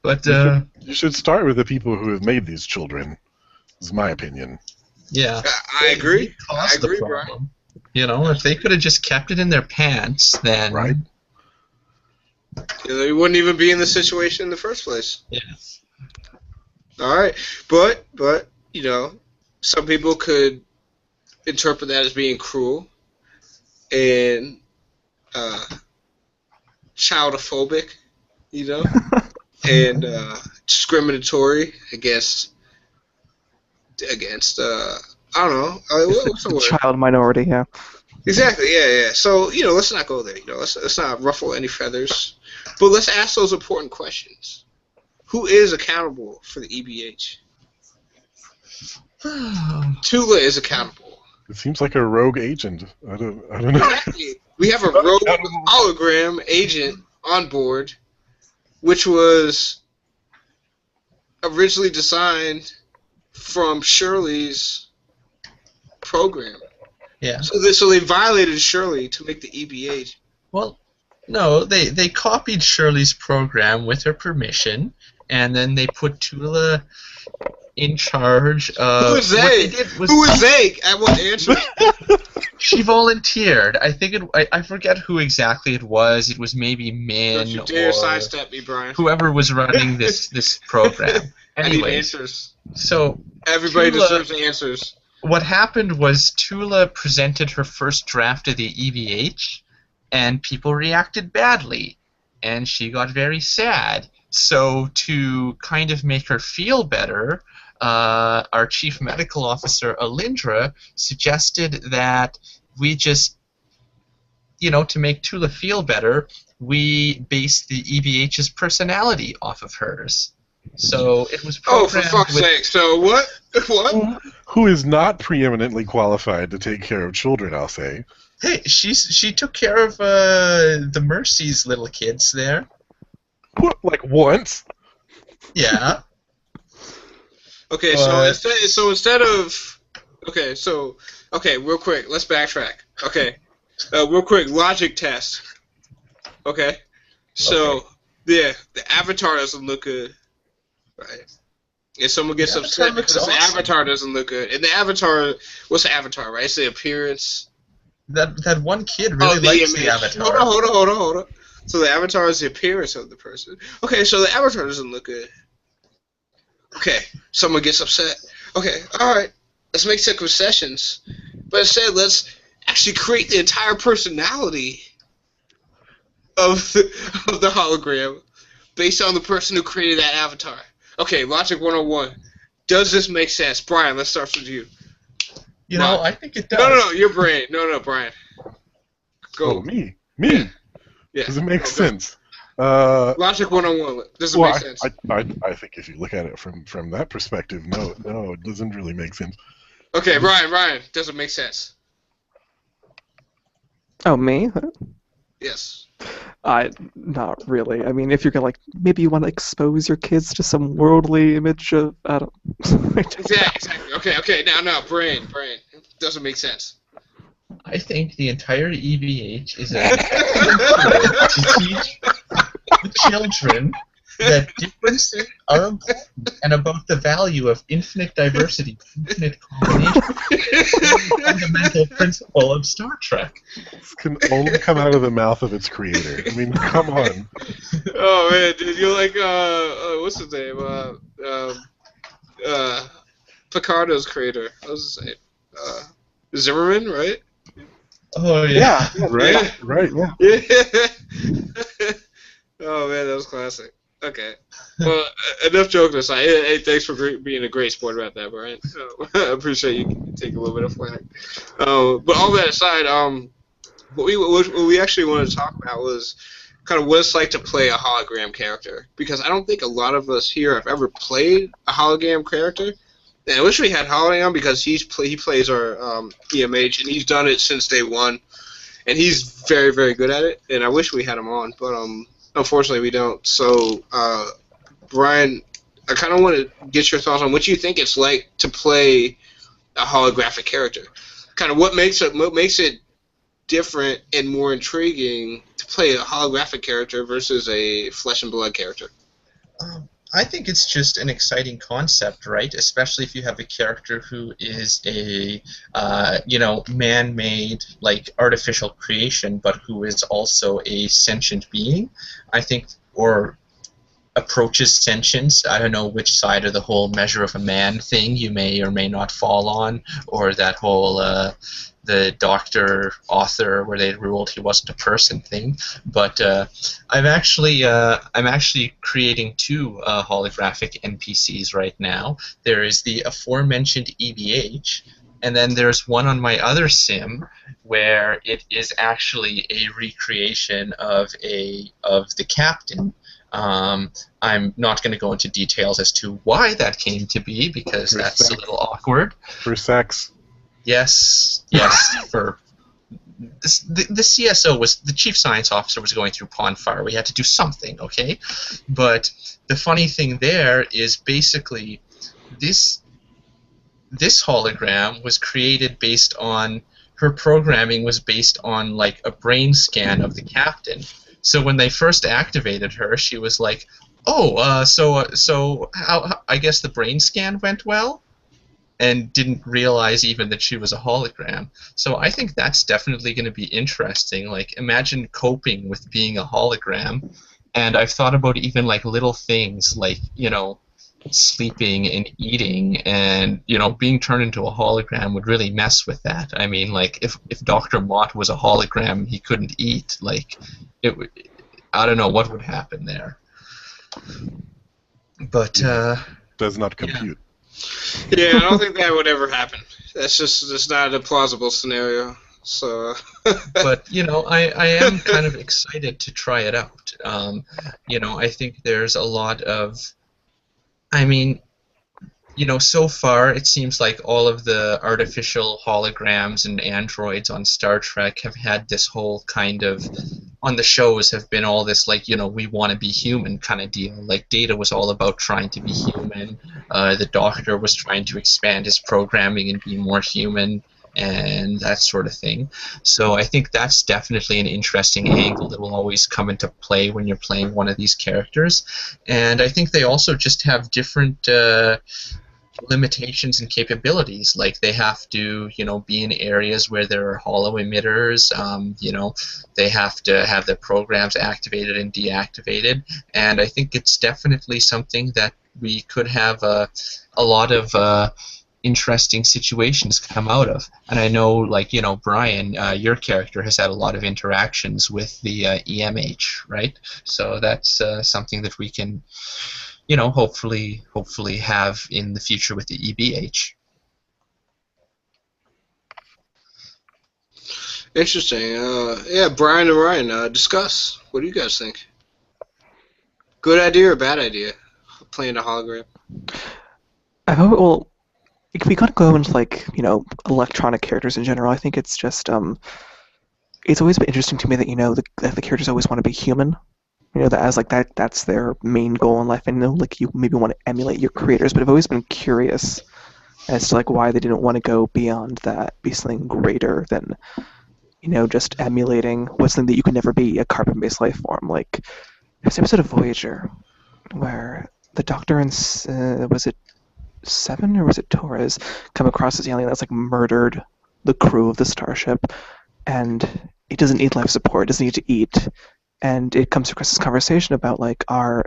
But You should start with the people who have made these children, is my opinion. yeah, I agree. They caused I agree, the problem. You know, if they could have just kept it in their pants, then Right. They wouldn't even be in this situation in the first place. Yeah. All right, but you know, some people could interpret that as being cruel and childophobic, you know, and discriminatory against I don't know, what's the The word? child minority, yeah. Exactly, yeah. So, you know, let's not go there. You know, let's not ruffle any feathers. But let's ask those important questions. Who is accountable for the EBH? Tula is accountable. It seems like a rogue agent. I don't know. Exactly. We have a rogue hologram agent on board, which was originally designed from Shirley's program. yeah. So they violated Shirley to make the EBH. Well, no, they copied Shirley's program with her permission, and then they put Tula in charge of. Who is what they? did was Who is they? I want to answer. She volunteered. I think I forget who exactly it was. It was maybe Min Don't you dare or sidestep me, Brian. whoever was running this program. I need Anyways, answers. so Everybody Tula- deserves answers. what happened was Tula presented her first draft of the EVH, and people reacted badly, and she got very sad. So to kind of make her feel better, our chief medical officer, Alindra, suggested that we just, to make Tula feel better, we base the EVH's personality off of hers. So it was Oh, for programmed fuck's with sake. So what? What? Who is not preeminently qualified to take care of children, I'll say. Hey, she took care of the Mercy's little kids there. What, like once? Yeah. Okay, so instead of... Okay, real quick. Let's backtrack. Okay. Real quick, logic test. Okay. So, yeah, the avatar doesn't look good. Right. If someone gets The upset avatar looks because the awesome. avatar doesn't look good. And the avatar... What's the avatar, right? It's the appearance... That one kid really likes the avatar. Hold on. So the avatar is the appearance of the person. Okay, so the avatar doesn't look good. Okay, someone gets upset. Okay, alright, let's make some concessions. But instead, let's actually create the entire personality of the hologram based on the person who created that avatar. Okay, Logic 101. Does this make sense? Brian, let's start with you. I think it does. No, your brain. No, Brian. Go. Oh, me? Me? Yeah. Does it make Go. sense? Logic 101. Does it Well, make sense? I think if you look at it from that perspective, no, it doesn't really make sense. Okay, Ryan, doesn't make sense. Oh, me? Yes. Not really. I mean, if you're gonna like, maybe you want to expose your kids to some worldly image of, I don't. I don't know. Exactly. Okay. Now, brain. Doesn't make sense. I think the entire EVH is an excellent tool to teach the children that differences are important and about the value of infinite diversity, infinite combination, the fundamental principle of Star Trek. This can only come out of the mouth of its creator. I mean, come on. Oh man, dude, you're like what's his name? Picardo's creator. What was his name? Zimmerman, right? Oh yeah. Right, yeah. Yeah. Oh man, that was classic. Okay. Well, enough joking aside. Hey, thanks for being a great sport about that, Brian. I appreciate you taking a little bit of flack. But all that aside, what we actually wanted to talk about was kind of what it's like to play a hologram character, because I don't think a lot of us here have ever played a hologram character. And I wish we had Holly on, because he plays our EMH, and he's done it since day one, and he's very, very good at it. And I wish we had him on, but unfortunately we don't. So, Brian, I kind of want to get your thoughts on what you think it's like to play a holographic character. Kind of what makes it different and more intriguing to play a holographic character versus a flesh and blood character. I think it's just an exciting concept, right? Especially if you have a character who is a, man-made, like, artificial creation, but who is also a sentient being. I think, or approaches sentience. I don't know which side of the whole measure of a man thing you may or may not fall on, or that whole the doctor author where they ruled he wasn't a person thing. But I'm actually creating two holographic NPCs right now. There is the aforementioned EVH, and then there's one on my other sim where it is actually a recreation of the captain. I'm not going to go into details as to why that came to be, because that's a little awkward. For sex. Yes. For the CSO was the chief science officer was going through pond fire. We had to do something, okay? But the funny thing there is basically this hologram was created based on her programming was based on like a brain scan of the captain. So when they first activated her, she was like, "Oh, so how, I guess the brain scan went well," and didn't realize even that she was a hologram. So I think that's definitely going to be interesting. Like, imagine coping with being a hologram. And I've thought about even like little things like, sleeping and eating, and being turned into a hologram would really mess with that. I mean, like if Dr. Mott was a hologram, he couldn't eat. Like, I don't know what would happen there. But does not compute. Yeah, I don't think that would ever happen. That's not a plausible scenario. So. But I am kind of excited to try it out. I think there's a lot of, so far it seems like all of the artificial holograms and androids on Star Trek have had this whole kind of, on the shows have been all this like, we want to be human kind of deal. Like Data was all about trying to be human. The Doctor was trying to expand his programming and be more human, and that sort of thing. So I think that's definitely an interesting angle that will always come into play when you're playing one of these characters. And I think they also just have different limitations and capabilities. Like they have to, be in areas where there are hollow emitters. They have to have their programs activated and deactivated. And I think it's definitely something that we could have a lot of interesting situations come out of. And I know, like, Brian, your character has had a lot of interactions with the EMH, right? So that's something that we can, hopefully have in the future with the EBH. Interesting. Yeah, Brian and Ryan, discuss. What do you guys think? Good idea or bad idea? Playing a hologram? Well, if we gotta go into like electronic characters in general, I think it's just it's always been interesting to me that that the characters always want to be human. That as like that's their main goal in life. I know like you maybe want to emulate your creators, but I've always been curious as to like why they didn't want to go beyond that, be something greater than just emulating what's something that you can never be, a carbon-based life form. Like there's an episode of Voyager where the Doctor and was it Seven or was it Torres come across this alien that's like murdered the crew of the starship, and it doesn't need life support, it doesn't need to eat, and it comes across this conversation about like our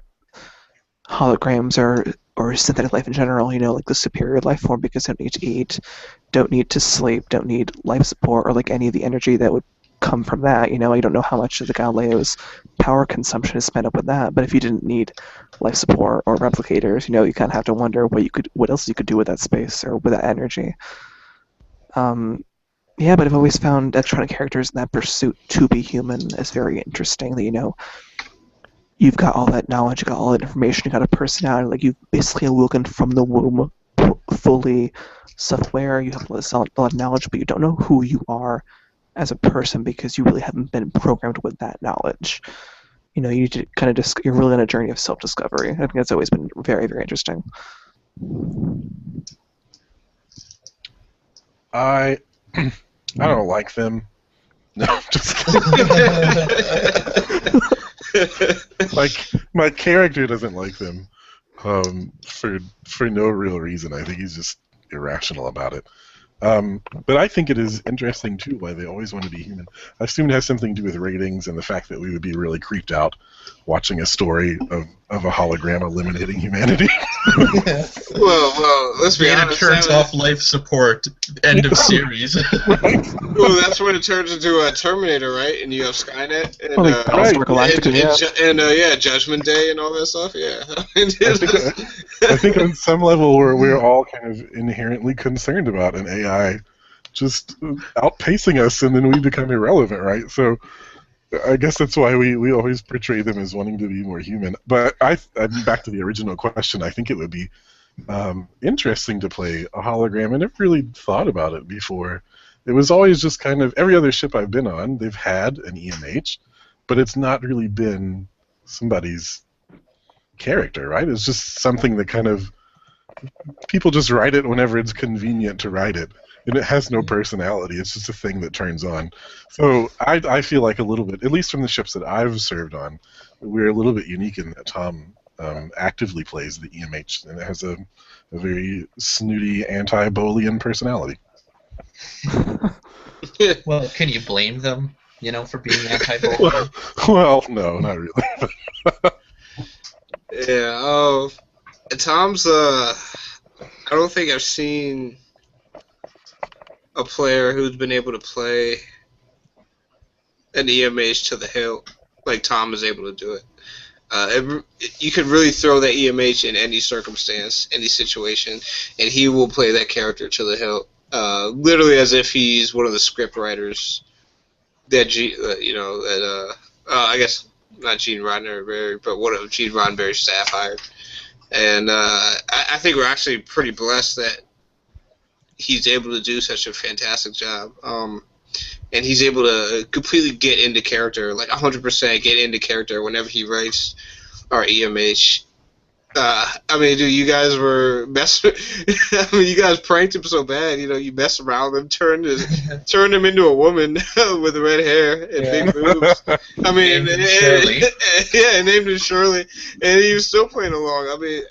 holograms or synthetic life in general, like the superior life form because they don't need to eat, don't need to sleep, don't need life support or like any of the energy that would come from that. I don't know how much of the Galileo's power consumption is spent up with that, but if you didn't need life support or replicators, you kind of have to wonder what else you could do with that space or with that energy. Yeah, but I've always found electronic characters in that pursuit to be human as very interesting. That you've got all that knowledge, you got all that information, you got a personality. Like you've basically awoken from the womb, fully self-aware. You have a lot of knowledge, but you don't know who you are as a person because you really haven't been programmed with that knowledge. You need to kind of you're really on a journey of self-discovery. I think that's always been very, very interesting. I don't like them. No, just kidding. Like my character doesn't like them for no real reason. I think he's just irrational about it. But I think it is interesting too why they always want to be human. I assume it has something to do with ratings and the fact that we would be really creeped out watching a story of a hologram eliminating humanity. Well, let's be honest. Turns off life support. End of series. Right? Well, that's when it turns into a Terminator, right? And you have Skynet and Judgment Day and all that stuff. Yeah. I think on some level we're all kind of inherently concerned about an AI just outpacing us, and then we become irrelevant, right? So I guess that's why we always portray them as wanting to be more human. But I'm back to the original question. I think it would be interesting to play a hologram. I never really thought about it before. It was always just kind of every other ship I've been on, they've had an EMH, but it's not really been somebody's character, right? It's just something that kind of people just write it whenever it's convenient to write it. And it has no personality. It's just a thing that turns on. So I feel like a little bit, at least from the ships that I've served on, we're a little bit unique in that Tom actively plays the EMH, and it has a very snooty anti-Boolean personality. Well, can you blame them, for being anti-Boolean? Well, no, not really. Yeah. Tom's. I don't think I've seen a player who's been able to play an EMH to the hilt like Tom is able to do it. You could really throw that EMH in any circumstance, any situation, and he will play that character to the hilt, literally as if he's one of the script writers that I guess not Gene Roddenberry, but one of Gene Roddenberry's staff hired. And I think we're actually pretty blessed that he's able to do such a fantastic job. And he's able to completely get into character, like 100% get into character whenever he writes our EMH. I mean, dude, you guys were messing. I mean, you guys pranked him so bad. You messed around with him, turned him into a woman with red hair and big boobs. I mean, named him Shirley, and he was still playing along. I mean,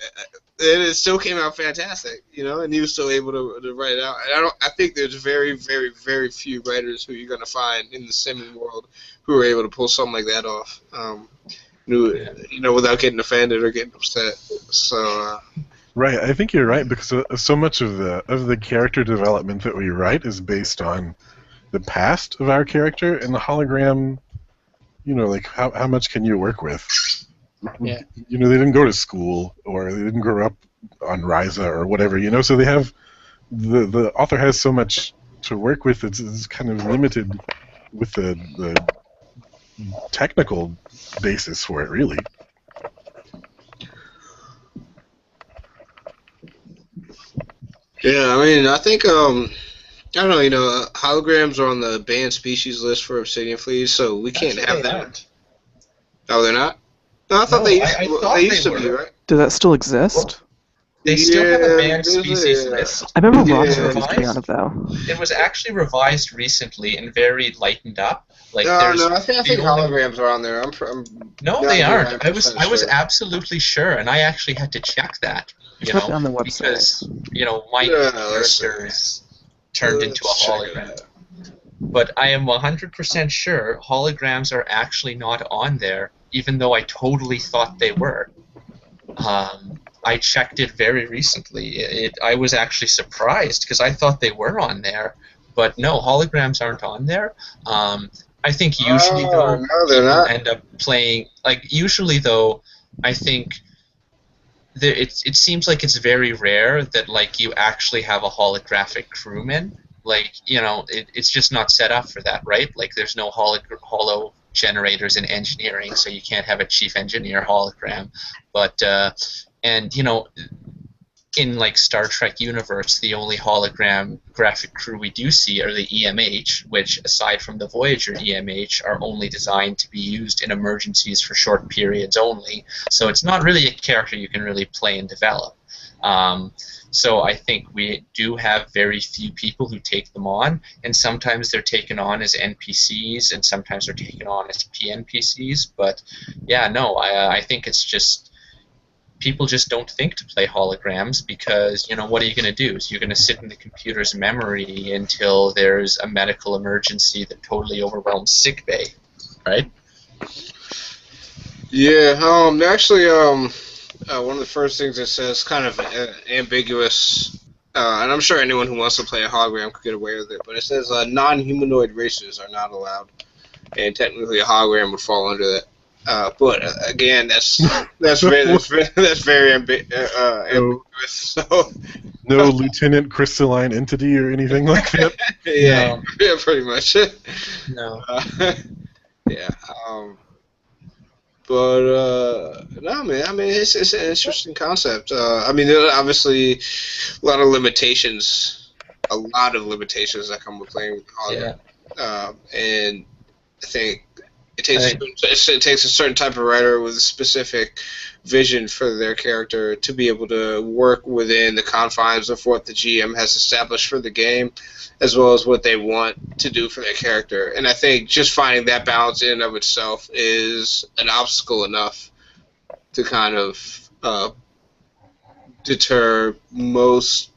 and it still came out fantastic, and he was still able to write it out. And I think there's very, very, very few writers who you're gonna find in the simming world who are able to pull something like that off. Without getting offended or getting upset. So. Right, I think you're right because so much of the character development that we write is based on the past of our character, and the hologram. Like how much can you work with? Yeah. They didn't go to school or they didn't grow up on Ryza or whatever. So they have the author has so much to work with. It's kind of limited with the technical basis for it, really. Yeah, I mean, I think I don't know. Holograms are on the banned species list for Obsidian Fleas, so we can't Actually, have they them. aren't. Oh, they're not. No, I thought No, they I thought they used they to be, were. right? Does that still exist? They still have a Yeah, banned species list. I remember Yeah. Roxas was coming out of though. It was actually revised recently and very lightened up. Like No, there's I think the only holograms are on there. I'm No, they aren't. 99% I was sure. absolutely sure, and I actually had to check that. It's You probably know, on the website. because my Yeah, let's character is turned into a Let's check it hologram. out. But I am 100% sure holograms are actually not on there, even though I totally thought they were. I checked it very recently. I was actually surprised because I thought they were on there, but no, holograms aren't on there. I think usually though no, they're people not. end up playing usually though. I think it seems like it's very rare that you actually have a holographic crewman. It's just not set up for that, right? Like there's no holo generators in engineering, so you can't have a chief engineer hologram. But and in Star Trek universe, the only hologram graphic crew we do see are the EMH, which aside from the Voyager EMH are only designed to be used in emergencies for short periods only. So it's not really a character you can really play and develop. So I think we do have very few people who take them on, and sometimes they're taken on as NPCs, and sometimes they're taken on as PNPCs. But yeah, no, I think it's just people just don't think to play holograms because, what are you going to do? So you're going to sit in the computer's memory until there's a medical emergency that totally overwhelms sickbay, right? Yeah, actually, one of the first things it says, kind of ambiguous, and I'm sure anyone who wants to play a hologram could get away with it, but it says non-humanoid races are not allowed, and technically a hologram would fall under that. But again, that's very ambiguous. So, No lieutenant crystalline entity or anything like that. yeah, No. yeah, pretty much. No. Yeah. But no, man. I mean, it's an interesting concept. I mean, there are obviously a lot of limitations that come with playing with hologram. Yeah. And I think it takes a certain type of writer with a specific vision for their character to be able to work within the confines of what the GM has established for the game, as well as what they want to do for their character. And I think just finding that balance in and of itself is an obstacle enough to kind of deter most,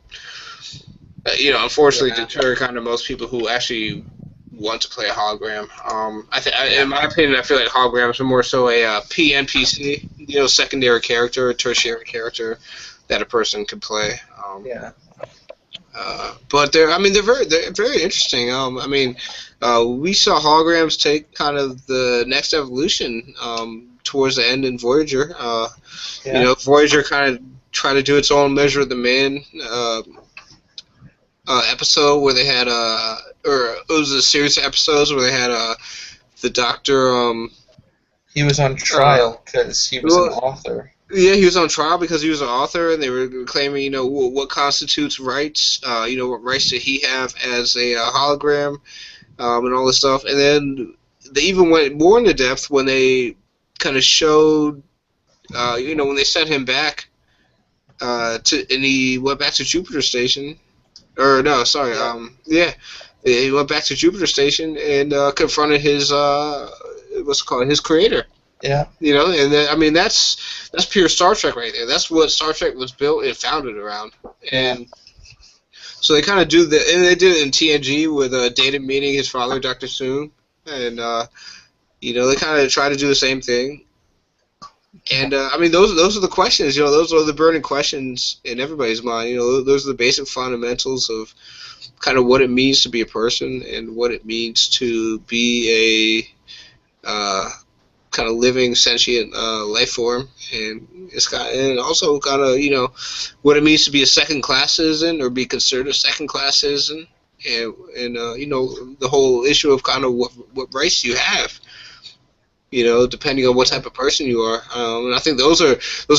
unfortunately, deter kind of most people who actually want to play a hologram. In my opinion, I feel like holograms are more so a PNPC, secondary character, tertiary character that a person could play. But they're very interesting. We saw holograms take kind of the next evolution towards the end in Voyager. Voyager kind of tried to do its own Measure of the Man episode where they had or it was a series of episodes where they had the Doctor. He was on trial because he was an author. Yeah, he was on trial because he was an author, and they were claiming, what constitutes rights, what rights did he have as a hologram, and all this stuff. And then they even went more into depth when they kind of showed, when they sent him back, and he went back to Jupiter Station. Or no, sorry. He went back to Jupiter Station and confronted his his creator. Yeah. And then, that's pure Star Trek right there. That's what Star Trek was built and founded around. And so they kind of do that, and they did it in TNG with Data meeting his father, Dr. Soong, and they kind of try to do the same thing. And those are the questions. Those are the burning questions in everybody's mind. Those are the basic fundamentals of kind of what it means to be a person and what it means to be a kind of living, sentient life form, and also kind of what it means to be a second-class citizen or be considered a second-class citizen, and the whole issue of kind of what rights you have. depending on what type of person you are. And I think those are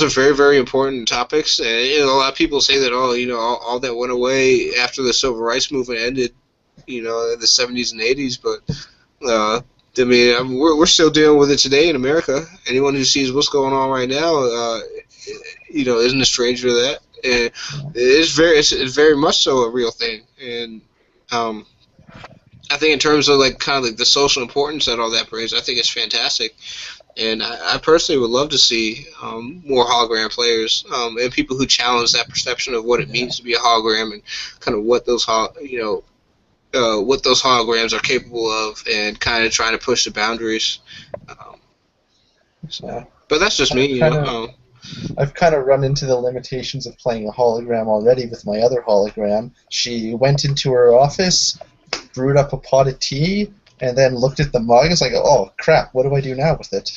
very, very important topics. And a lot of people say that, all that went away after the civil rights movement ended, in the 70s and 80s. But we're still dealing with it today in America. Anyone who sees what's going on right now, isn't a stranger to that. And it's very much so a real thing. And I think in terms of kind of the social importance that all that brings, I think it's fantastic. And I personally would love to see more hologram players and people who challenge that perception of what it means to be a hologram and kind of what those holograms are capable of, and kind of trying to push the boundaries. But that's just me. I've kind of run into the limitations of playing a hologram already with my other hologram. She went into her office, brewed up a pot of tea, and then looked at the mug. It's like, oh crap, what do I do now with it?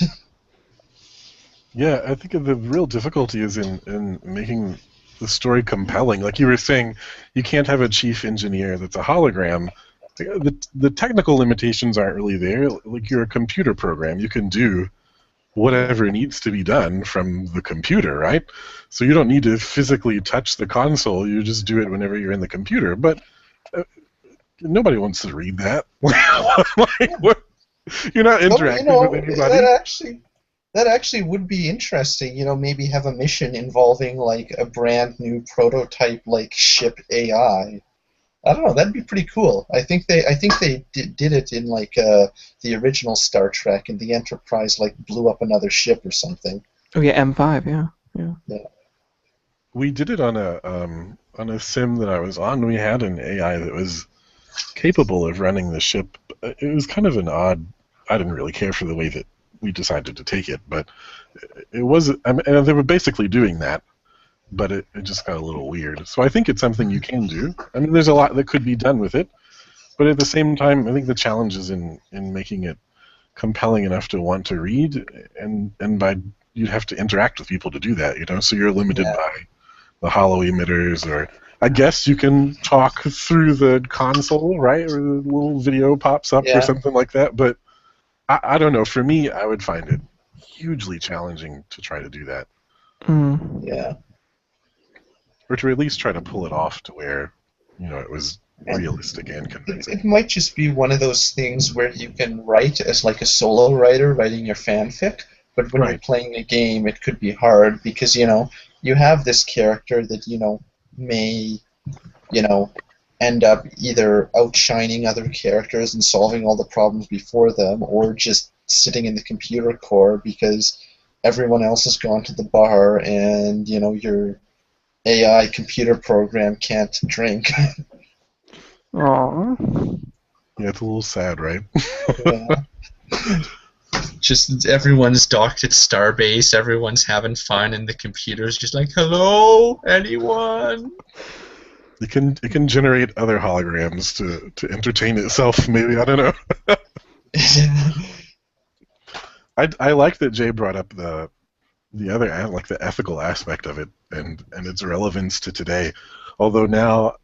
Yeah, I think the real difficulty is in making the story compelling. Like you were saying, you can't have a chief engineer that's a hologram. The technical limitations aren't really there. Like you're a computer program, you can do whatever needs to be done from the computer, right? So you don't need to physically touch the console. You just do it whenever you're in the computer. But nobody wants to read that. What? You're not interacting with anybody. That actually would be interesting. Maybe have a mission involving like a brand new prototype like ship AI. I don't know. That'd be pretty cool. I think they did it in like the original Star Trek, and the Enterprise like blew up another ship or something. Oh yeah, M5. Yeah. We did it on a sim that I was on. We had an AI that was capable of running the ship. It was kind of an odd. I didn't really care for the way that we decided to take it, but it was. And they were basically doing that, but it just got a little weird. So I think it's something you can do. I mean, there's a lot that could be done with it, but at the same time, I think the challenge is in making it compelling enough to want to read, and by you'd have to interact with people to do that, so you're limited by the holo emitters, or I guess you can talk through the console, right, or the little video pops up or something like that, but I don't know. For me, I would find it hugely challenging to try to do that. Yeah. Or to at least try to pull it off to where, it was realistic and convincing. It might just be one of those things where you can write as like a solo writer writing your fanfic, but when you're playing a game, it could be hard because, you have this character that, may, end up either outshining other characters and solving all the problems before them, or just sitting in the computer core because everyone else has gone to the bar and, your AI computer program can't drink. Aww. Yeah, it's a little sad, right? Yeah. Just everyone's docked at Starbase, everyone's having fun, and the computer's just like, hello, anyone? It can generate other holograms to entertain itself, maybe. I don't know. I like that Jay brought up the other, like the ethical aspect of it and its relevance to today. Although now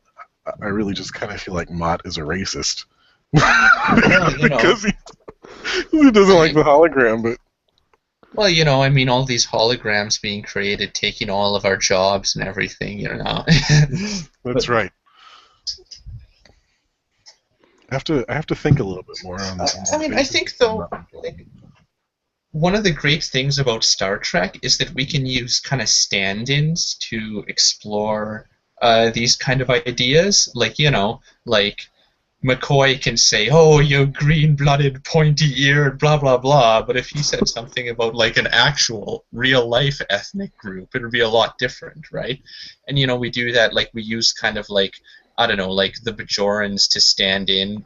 I really just kind of feel like Mott is a racist. Because he doesn't like the hologram, but... Well, all these holograms being created, taking all of our jobs and everything, That's right. I have to think a little bit more on this. I think, though, one of the great things about Star Trek is that we can use kind of stand-ins to explore these kind of ideas. Like McCoy can say, oh, you green-blooded, pointy-eared, blah, blah, blah, but if he said something about, like, an actual, real-life ethnic group, it would be a lot different, right? And, we do that, like, we use kind of, like, I don't know, like, the Bajorans to stand in,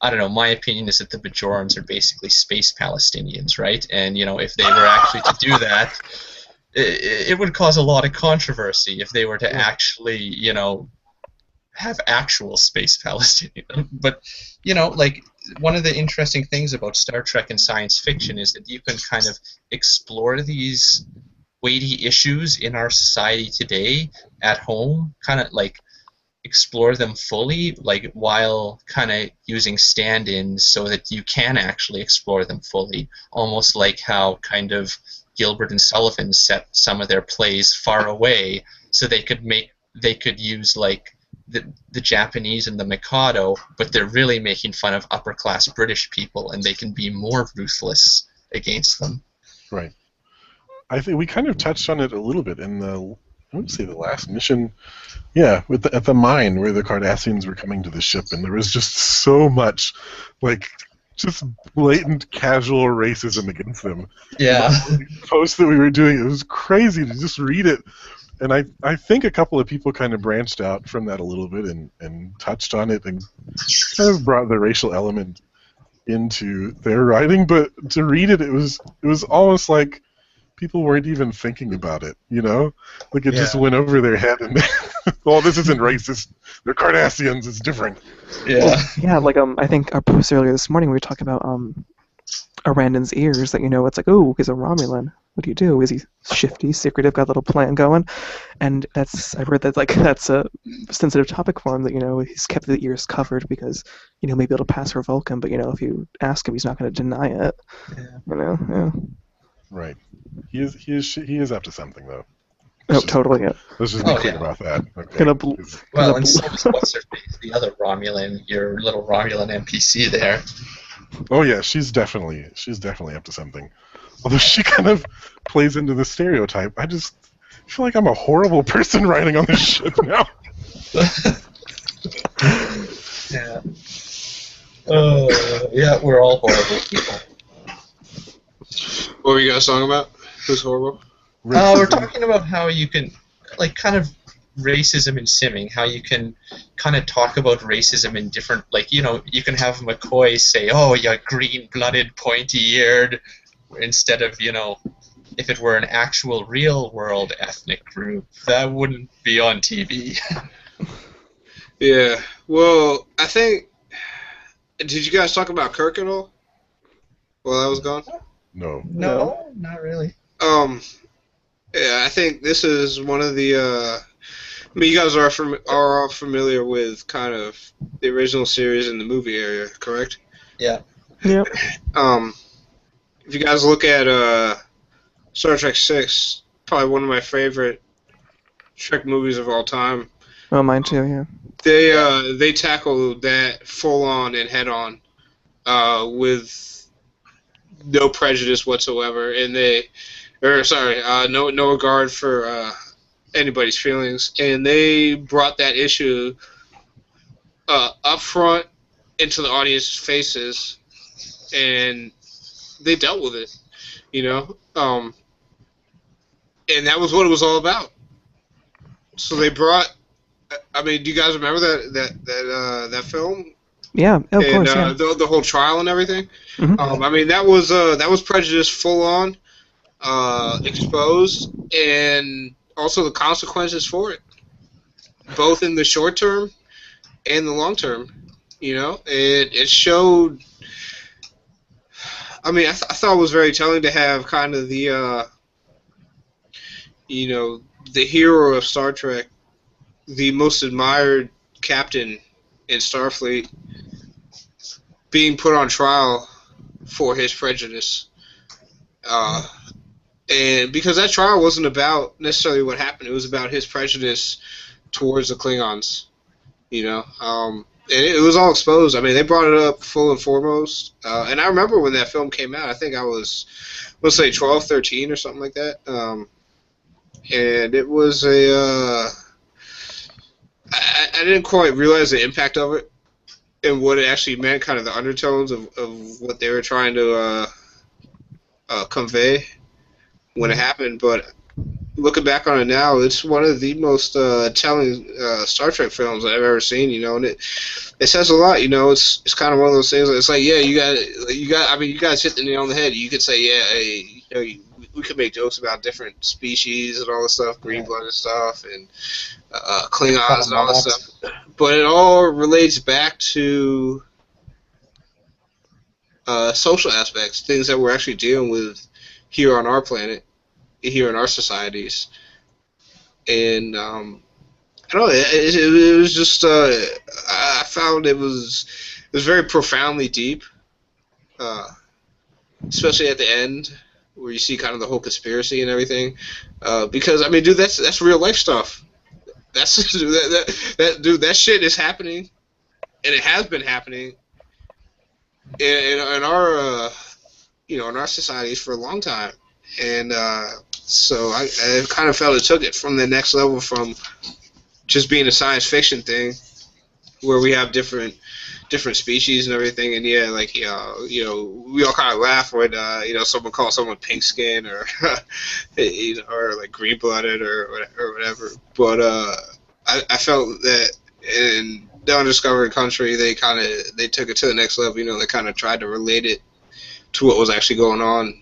I don't know, my opinion is that the Bajorans are basically space Palestinians, right? And, if they were actually to do that, it would cause a lot of controversy if they were to actually, have actual space Palestinian. But, like, one of the interesting things about Star Trek and science fiction is that you can kind of explore these weighty issues in our society today at home, kind of like explore them fully, like while kind of using stand-ins so that you can actually explore them fully, almost like how kind of Gilbert and Sullivan set some of their plays far away so they could use like the Japanese and the Mikado, but they're really making fun of upper class British people, and they can be more ruthless against them. Right. I think we kind of touched on it a little bit in the, I would say, the last mission. Yeah, at the mine where the Cardassians were coming to the ship, and there was just so much, like, just blatant casual racism against them. Yeah. The post that we were doing, it was crazy to just read it. And I think a couple of people kind of branched out from that a little bit and touched on it and kind of brought the racial element into their writing. But to read it, it was almost like people weren't even thinking about it, you know? Like it just went over their head and well, this isn't racist. They're Cardassians. It's different. Yeah. Well, yeah, like I think our post earlier this morning we were talking about Arandon's ears. That it's like, oh, he's a Romulan. What do you do? Is he shifty, secretive, got a little plan going? And I've heard that that's a sensitive topic for him. That he's kept the ears covered because maybe it'll pass for Vulcan. But if you ask him, he's not going to deny it. Yeah. Yeah. Right. He is up to something though. Totally. Yeah. Let's just be clear about that. Okay. Well, and so is what's her face, the other Romulan, your little Romulan NPC there. Oh yeah, she's definitely up to something. Although she kind of plays into the stereotype. I just feel like I'm a horrible person writing on this ship now. Yeah. Yeah, we're all horrible people. What were you guys talking about? Who's horrible? We're talking about how you can, like, kind of racism in simming, how you can kind of talk about racism in different, like, you can have McCoy say, oh, you're green-blooded, pointy-eared, instead of, if it were an actual real-world ethnic group, that wouldn't be on TV. Yeah, well, I think, did you guys talk about Kirk at all while I was gone? No, not really. Yeah, I think this is one of the, you guys are all familiar with kind of the original series in the movie area, correct? Yeah. Yep. If you guys look at Star Trek VI, probably one of my favorite Trek movies of all time. Oh, mine too. Yeah. They tackle that full on and head on, with no prejudice whatsoever, and no regard for anybody's feelings, and they brought that issue up front into the audience's faces, and they dealt with it, and that was what it was all about. So they brought. I mean, do you guys remember that film? Yeah, of course. And the whole trial and everything. Mm-hmm. I mean, that was prejudice full on, exposed, and also the consequences for it, both in the short term and the long term. It showed. I mean, I thought it was very telling to have kind of the the hero of Star Trek, the most admired captain in Starfleet, being put on trial for his prejudice. And because that trial wasn't about necessarily what happened, it was about his prejudice towards the Klingons, and it was all exposed. I mean, they brought it up full and foremost. And I remember when that film came out, I think I was, let's say, 12, 13 or something like that. And it was I didn't quite realize the impact of it and what it actually meant, kind of the undertones of what they were trying to convey when it happened. But looking back on it now, it's one of the most telling Star Trek films I've ever seen, and it says a lot, it's kind of one of those things. It's like, yeah, you got. I mean, you guys hit the nail on the head. You could say, yeah, we could make jokes about different species and all this stuff, green-blooded stuff, and Klingons and all this stuff. But it all relates back to social aspects, things that we're actually dealing with here on our planet, here in our societies. And I don't know. It was just I found it was very profoundly deep, especially at the end where you see kind of the whole conspiracy and everything. Because I mean, dude, that's real life stuff. That's dude, that shit is happening, and it has been happening in our in our societies for a long time, and so I kind of felt it took it from the next level from just being a science fiction thing where we have different species and everything, and yeah, like we all kind of laugh when someone calls someone pink skin or or like green blooded or whatever. But I felt that in the undiscovered country they took it to the next level. They kind of tried to relate it to what was actually going on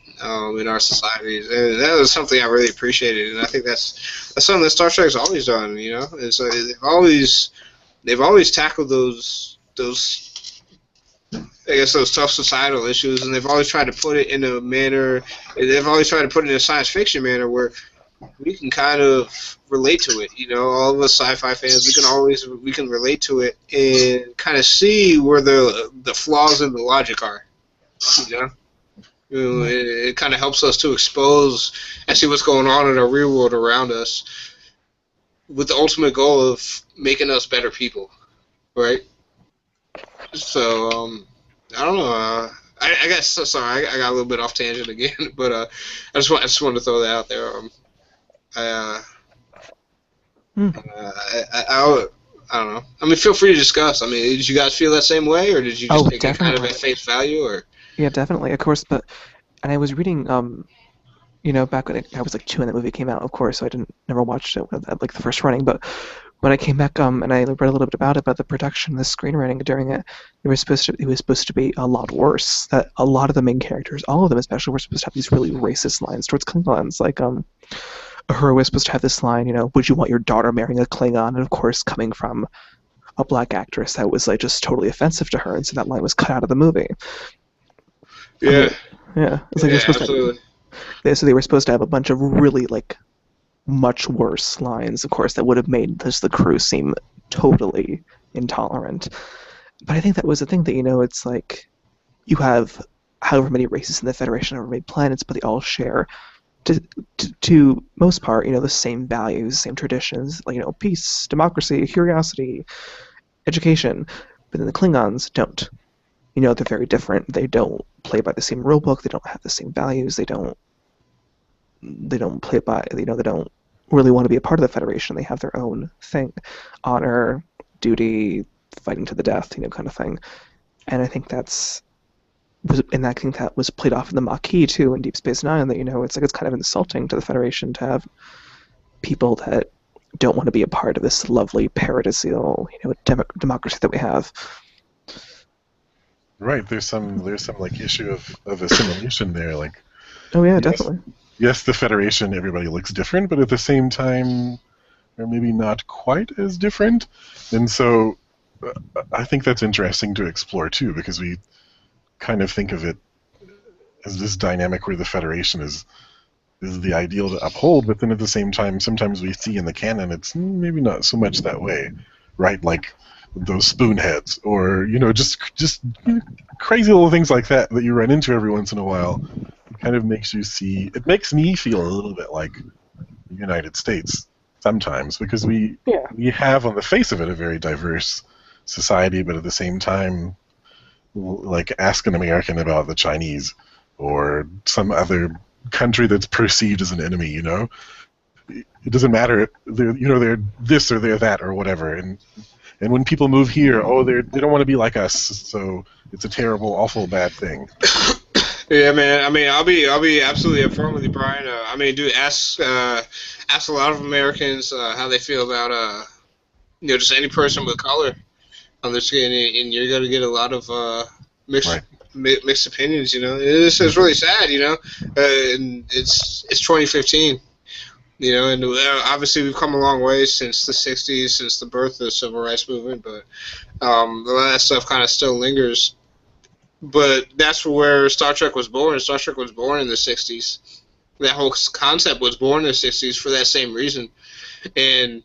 in our societies, and that was something I really appreciated. And I think that's something that Star Trek's always done. And so they've always tackled those I guess those tough societal issues, and they've always tried to put it in a manner. They've always tried to put it in a science fiction manner where we can kind of relate to it. All of us sci-fi fans, we can relate to it and kind of see where the flaws in the logic are. It kind of helps us to expose and see what's going on in our real world around us, with the ultimate goal of making us better people, right? So, I don't know. I guess sorry, I got a little bit off tangent again, but I just wanted to throw that out there. I don't know. I mean, feel free to discuss. I mean, did you guys feel that same way, or did you just take it kind of at face value, or? Yeah, definitely, of course. And I was reading, back when I was like 2 when the movie came out, of course, so I never watched it at like the first running, but when I came back and I read a little bit about the production, the screenwriting during it, it was supposed to be a lot worse. That a lot of the main characters, all of them especially, were supposed to have these really racist lines towards Klingons. Like Uhura was supposed to have this line, would you want your daughter marrying a Klingon? And of course, coming from a black actress, that was like just totally offensive to her, and so that line was cut out of the movie. Yeah. Yeah. It's like Absolutely. So they were supposed to have a bunch of really like much worse lines, of course, that would have made the crew seem totally intolerant. But I think that was the thing that, it's like you have however many races in the Federation, however many planets, but they all share, to most part, the same values, same traditions, like, peace, democracy, curiosity, education. But then the Klingons don't. They're very different. They don't play by the same rule book. They don't have the same values. They don't play by, they don't really want to be a part of the Federation. They have their own thing. Honor, duty, fighting to the death, kind of thing. And I think that was played off in the Maquis too in Deep Space Nine, that, it's kind of insulting to the Federation to have people that don't want to be a part of this lovely paradisial, democracy that we have. Right, there's some like issue of assimilation there, like. Oh yeah, yes, definitely. Yes, the Federation, everybody looks different, but at the same time, they're maybe not quite as different, and so I think that's interesting to explore too, because we kind of think of it as this dynamic where the Federation is the ideal to uphold, but then at the same time, sometimes we see in the canon it's maybe not so much that way, right? Like those spoonheads, or just crazy little things like that you run into every once in a while. It kind of makes me feel a little bit like the United States sometimes, because we have on the face of it a very diverse society, but at the same time, like, ask an American about the Chinese or some other country that's perceived as an enemy. It doesn't matter. They're this or they're that or whatever, and when people move here, they don't want to be like us, so it's a terrible, awful, bad thing. Yeah, man. I mean, I'll be absolutely upfront with you, Brian. I mean, dude, ask a lot of Americans how they feel about just any person with color on their skin, and you're gonna get a lot of mixed opinions. It's really sad. And it's 2015. And obviously we've come a long way since the 60s, since the birth of the Civil Rights Movement, but a lot of that stuff kind of still lingers. But that's where Star Trek was born. Star Trek was born in the 60s. That whole concept was born in the 60s for that same reason. And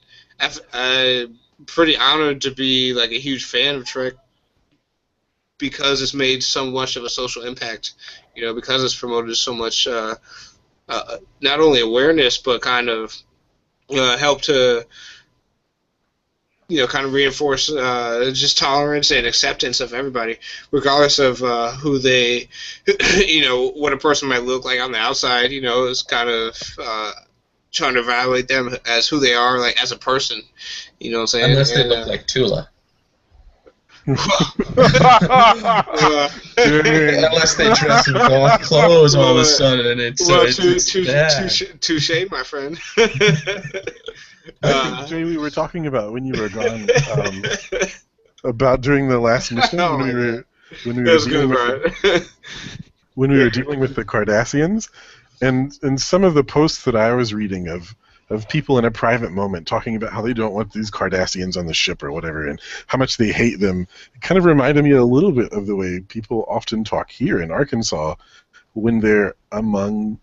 I'm pretty honored to be like a huge fan of Trek because it's made so much of a social impact. Because it's promoted so much, not only awareness but kind of help to kind of reinforce just tolerance and acceptance of everybody, regardless of who they, what a person might look like on the outside. It's kind of trying to evaluate them as who they are, like as a person. You know what I'm saying? Unless they look like Tula. Unless they dress in goth clothes all of a sudden, touche, my friend. I think, Jay, we were talking about when you were gone about during the last mission when we were dealing with the Cardassians, and some of the posts that I was reading of people in a private moment talking about how they don't want these Cardassians on the ship or whatever, and how much they hate them. It kind of reminded me a little bit of the way people often talk here in Arkansas when they're among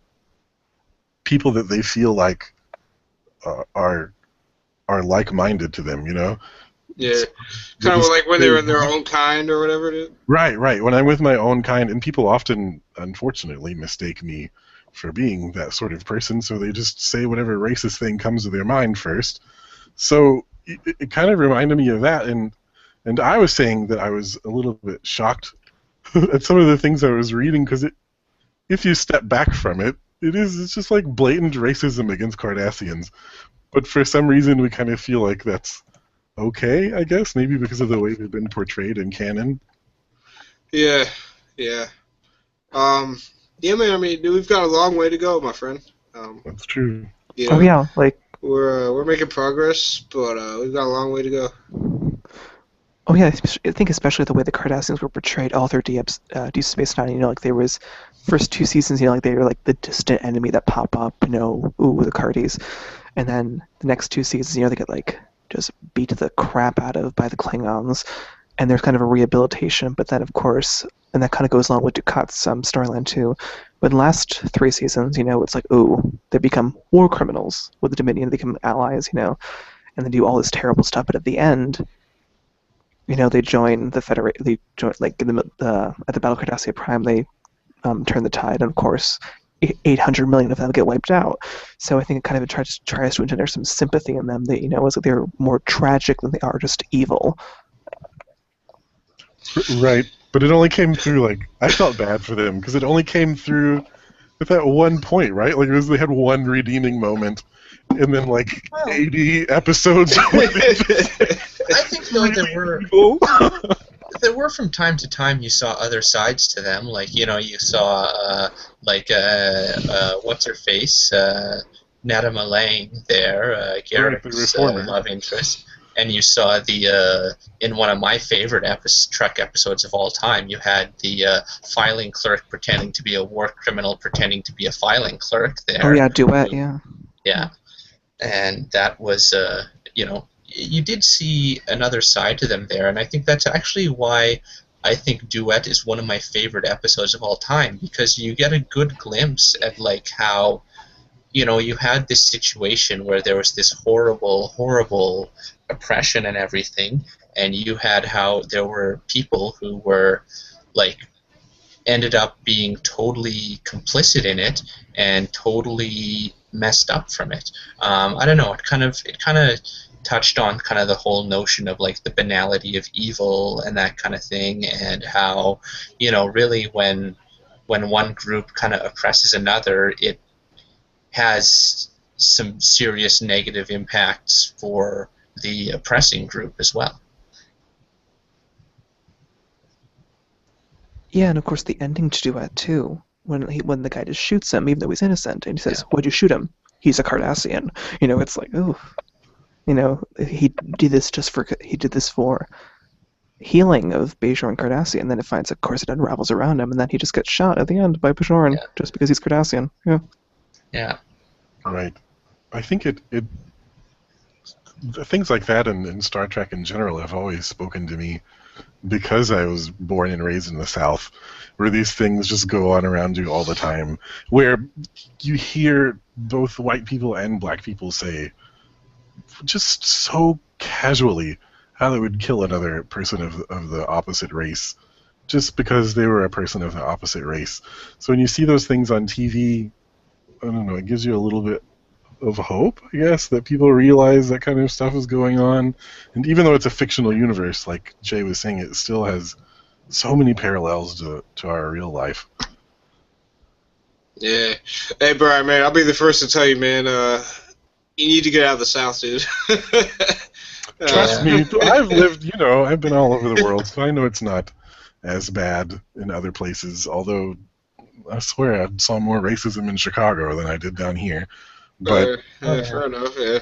people that they feel like are like-minded to them, Yeah, kind of like when they're in their own kind or whatever it is. Right. When I'm with my own kind, and people often, unfortunately, mistake me for being that sort of person, so they just say whatever racist thing comes to their mind first. So it kind of reminded me of that, and I was saying that I was a little bit shocked at some of the things I was reading, because if you step back from it, it's just like blatant racism against Cardassians. But for some reason, we kind of feel like that's okay, I guess, maybe because of the way they've been portrayed in canon. Yeah. Yeah, man. I mean, we've got a long way to go, my friend. That's true. Oh yeah, like we're making progress, but we've got a long way to go. Oh yeah, I think especially the way the Cardassians were portrayed all through Deep Space Nine. Like there was first 2 seasons, like they were like the distant enemy that pop up, the Cardis, and then the next 2 seasons, they get like just beat the crap out of by the Klingons, and there's kind of a rehabilitation. But then of course, and that kind of goes along with Ducat's storyline too. But in the last 3 seasons, it's like they become war criminals with the Dominion, they become allies, and they do all this terrible stuff. But at the end, they join the Federation. They join at the Battle of Cardassia Prime. They turn the tide, and of course, 800 million of them get wiped out. So I think it kind of tries to engender some sympathy in them. That it's like they're more tragic than they are just evil. Right, but it only came through I felt bad for them because it only came through at that one point, right? Like they had one redeeming moment, and then 80 episodes. I think though there were from time to time you saw other sides to them, you saw what's her face, Nada Malang there, Garrick's love interest, and you saw the in one of my favorite Trek episodes of all time, you had the filing clerk pretending to be a war criminal pretending to be a filing clerk there. Oh yeah, duet, yeah. Yeah, and that was you did see another side to them there, and I think that's actually why I think Duet is one of my favorite episodes of all time, because you get a good glimpse at how you had this situation where there was this horrible oppression and everything, and you had how there were people who were ended up being totally complicit in it and totally messed up from it. I don't know, it kind of touched on kind of the whole notion of the banality of evil and that kind of thing, and how really when one group kind of oppresses another, it has some serious negative impacts for the oppressing group as well. Yeah, and of course the ending to Duet too, when the guy just shoots him even though he's innocent, and he says, "Why'd you shoot him? He's a Cardassian." It's like, ooh. He did this for healing of Bajor and Cardassian, and then it finds, of course, it unravels around him, and then he just gets shot at the end by Bajoran just because he's Cardassian. Yeah. Yeah. Right. I think things like that in Star Trek in general have always spoken to me because I was born and raised in the South, where these things just go on around you all the time, where you hear both white people and black people say, just so casually how they would kill another person of the opposite race just because they were a person of the opposite race. So when you see those things on TV, I don't know, it gives you a little bit of hope, I guess, that people realize that kind of stuff is going on. And even though it's a fictional universe, like Jay was saying, it still has so many parallels to our real life. Yeah. Hey, Brian, man, I'll be the first to tell you, man, you need to get out of the South, dude. Trust me, I've lived, I've been all over the world, so I know it's not as bad in other places, although I swear I saw more racism in Chicago than I did down here. But fair enough, yeah.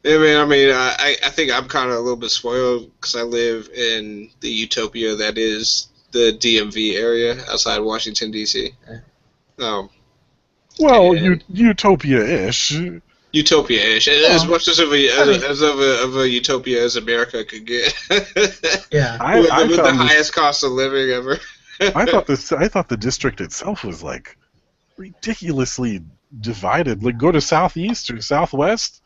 Yeah, man, I mean, I think I'm kind of a little bit spoiled because I live in the utopia that is the DMV area outside Washington, D.C. Utopia-ish. Utopia-ish, as much as of a utopia as America could get. Yeah, with the highest cost of living ever. I thought the district itself was like ridiculously divided. Like, go to southeast or southwest.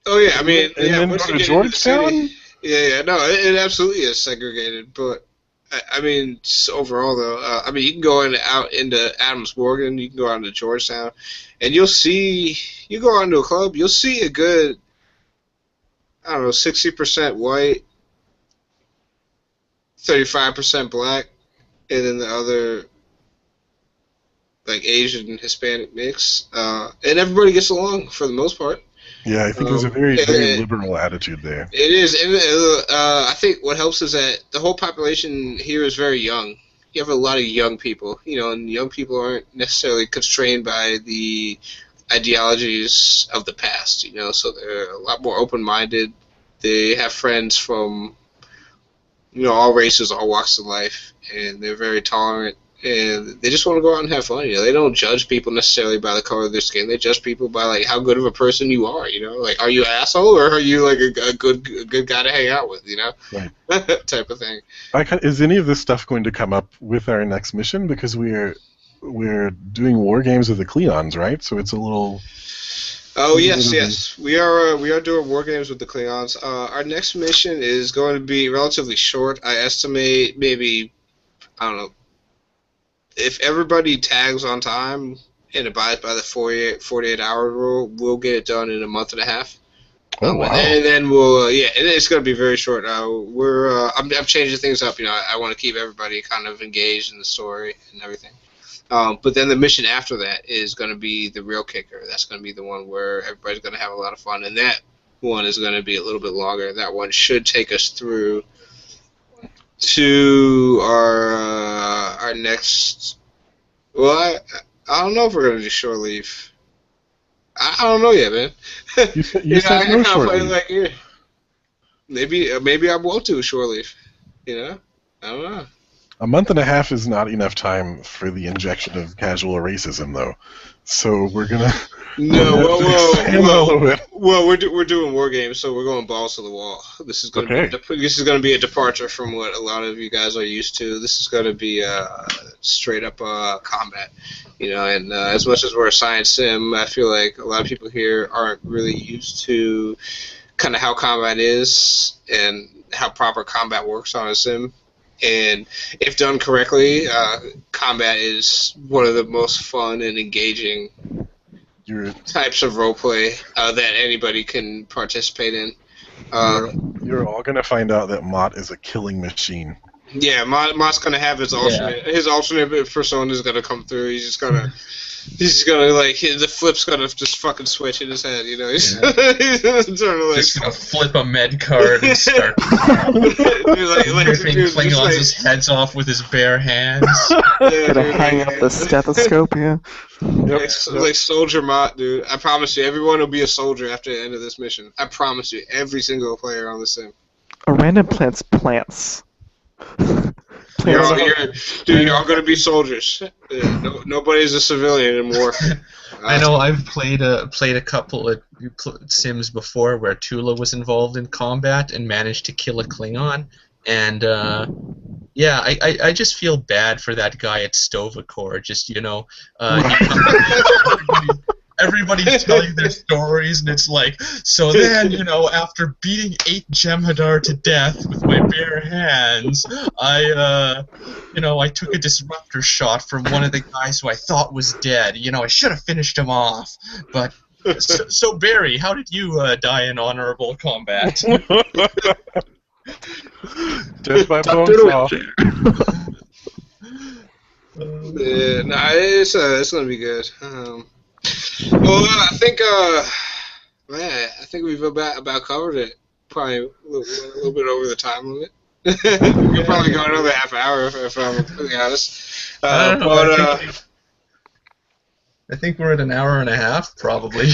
Oh yeah, I mean, and then go to Georgetown. No, it absolutely is segregated, but. I mean, just overall though, I mean, you can go out into Adams Morgan, you can go out into Georgetown, and you go out into a club, you'll see a good, 60% white, 35% black, and then the other, like, Asian, Hispanic mix, and everybody gets along for the most part. Yeah, I think there's a very liberal attitude there. It is, and I think what helps is that the whole population here is very young. You have a lot of young people, and young people aren't necessarily constrained by the ideologies of the past, so they're a lot more open-minded. They have friends from, all races, all walks of life, and they're very tolerant. And they just want to go out and have fun. They don't judge people necessarily by the color of their skin. They judge people by like how good of a person you are. Like, are you an asshole or are you like a good guy to hang out with? Right. Type of thing. Is any of this stuff going to come up with our next mission? Because we're doing war games with the Klingons, right? So it's a little. Oh yes. We are doing war games with the Klingons. Our next mission is going to be relatively short. I estimate maybe, I don't know. If everybody tags on time and abides by the 48-hour rule, we'll get it done in a month and a half. Oh, wow. And then we'll, it's going to be very short. I'm changing things up. I want to keep everybody kind of engaged in the story and everything. But then the mission after that is going to be the real kicker. That's going to be the one where everybody's going to have a lot of fun. And that one is going to be a little bit longer. That one should take us through to our next. Well, I don't know if we're gonna do shore leave. I don't know yet, man. You said no shore leave. Like, maybe I won't do a shore leave. I don't know. A month and a half is not enough time for the injection of casual racism, though. So we're gonna. Well, we're doing war games, so we're going balls to the wall. This is going to be a departure from what a lot of you guys are used to. This is going to be straight up combat, And as much as we're a science sim, I feel like a lot of people here aren't really used to kind of how combat is and how proper combat works on a sim. And if done correctly, combat is one of the most fun and engaging types of roleplay that anybody can participate in. You're all going to find out that Mott is a killing machine. Yeah, Mott's going to have his alternate. Yeah. His alternate persona is going to come through. He's just going to like the flip's gonna just fucking switch in his head, He's gonna just gonna flip a med card and start ripping Klingons' heads off with his bare hands. Gonna hang up the stethoscope, yeah. Yep. Like Soldier Mott, dude. I promise you, everyone will be a soldier after the end of this mission. I promise you, every single player on the sim. A random plants. You're all going to be soldiers. Nobody's a civilian anymore. I know. I've played a couple of Sims before where Tula was involved in combat and managed to kill a Klingon. And I just feel bad for that guy at Stovacor. Just everybody's telling their stories, and it's like, so then, after beating 8 Jem'Hadar to death with my bare hands, I took a disruptor shot from one of the guys who I thought was dead. I should have finished him off. But, so Barry, how did you die in honorable combat? Death by bone saw. Yeah, no, it's gonna be good. Well, I think we've about covered it. Probably a little bit over the time limit. We'll probably go another half hour if I'm completely honest. I don't know. I think we're at an hour and a half, probably.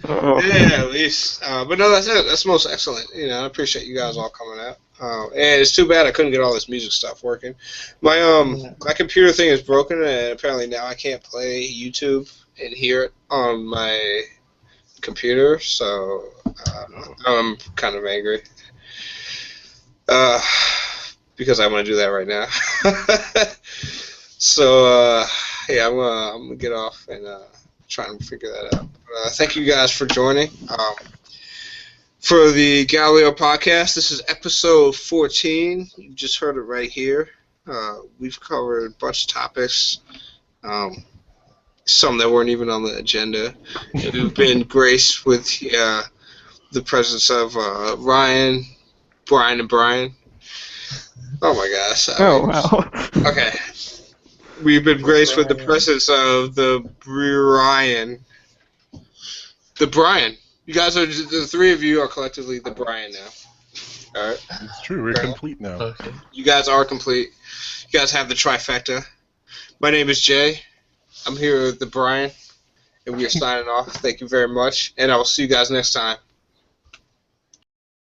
Yeah, at least. But no, that's it. That's most excellent. I appreciate you guys all coming out. And it's too bad I couldn't get all this music stuff working. My computer thing is broken, and apparently now I can't play YouTube and hear it on my computer. So I'm kind of angry because I want to do that right now. So yeah, I'm gonna get off and try and figure that out. Thank you guys for joining. For the Galileo Podcast, this is episode 14. You just heard it right here. We've covered a bunch of topics, some that weren't even on the agenda. We've been graced with the presence of Ryan, Brian, and Brian. Oh my gosh. Wow. Okay. We've been graced with the presence of the Brian. The Brian. You guys are, the three of you are collectively the Brian now. Alright? It's true, we're complete now. Okay. You guys are complete. You guys have the trifecta. My name is Jay. I'm here with the Brian, and we are signing off. Thank you very much, and I will see you guys next time.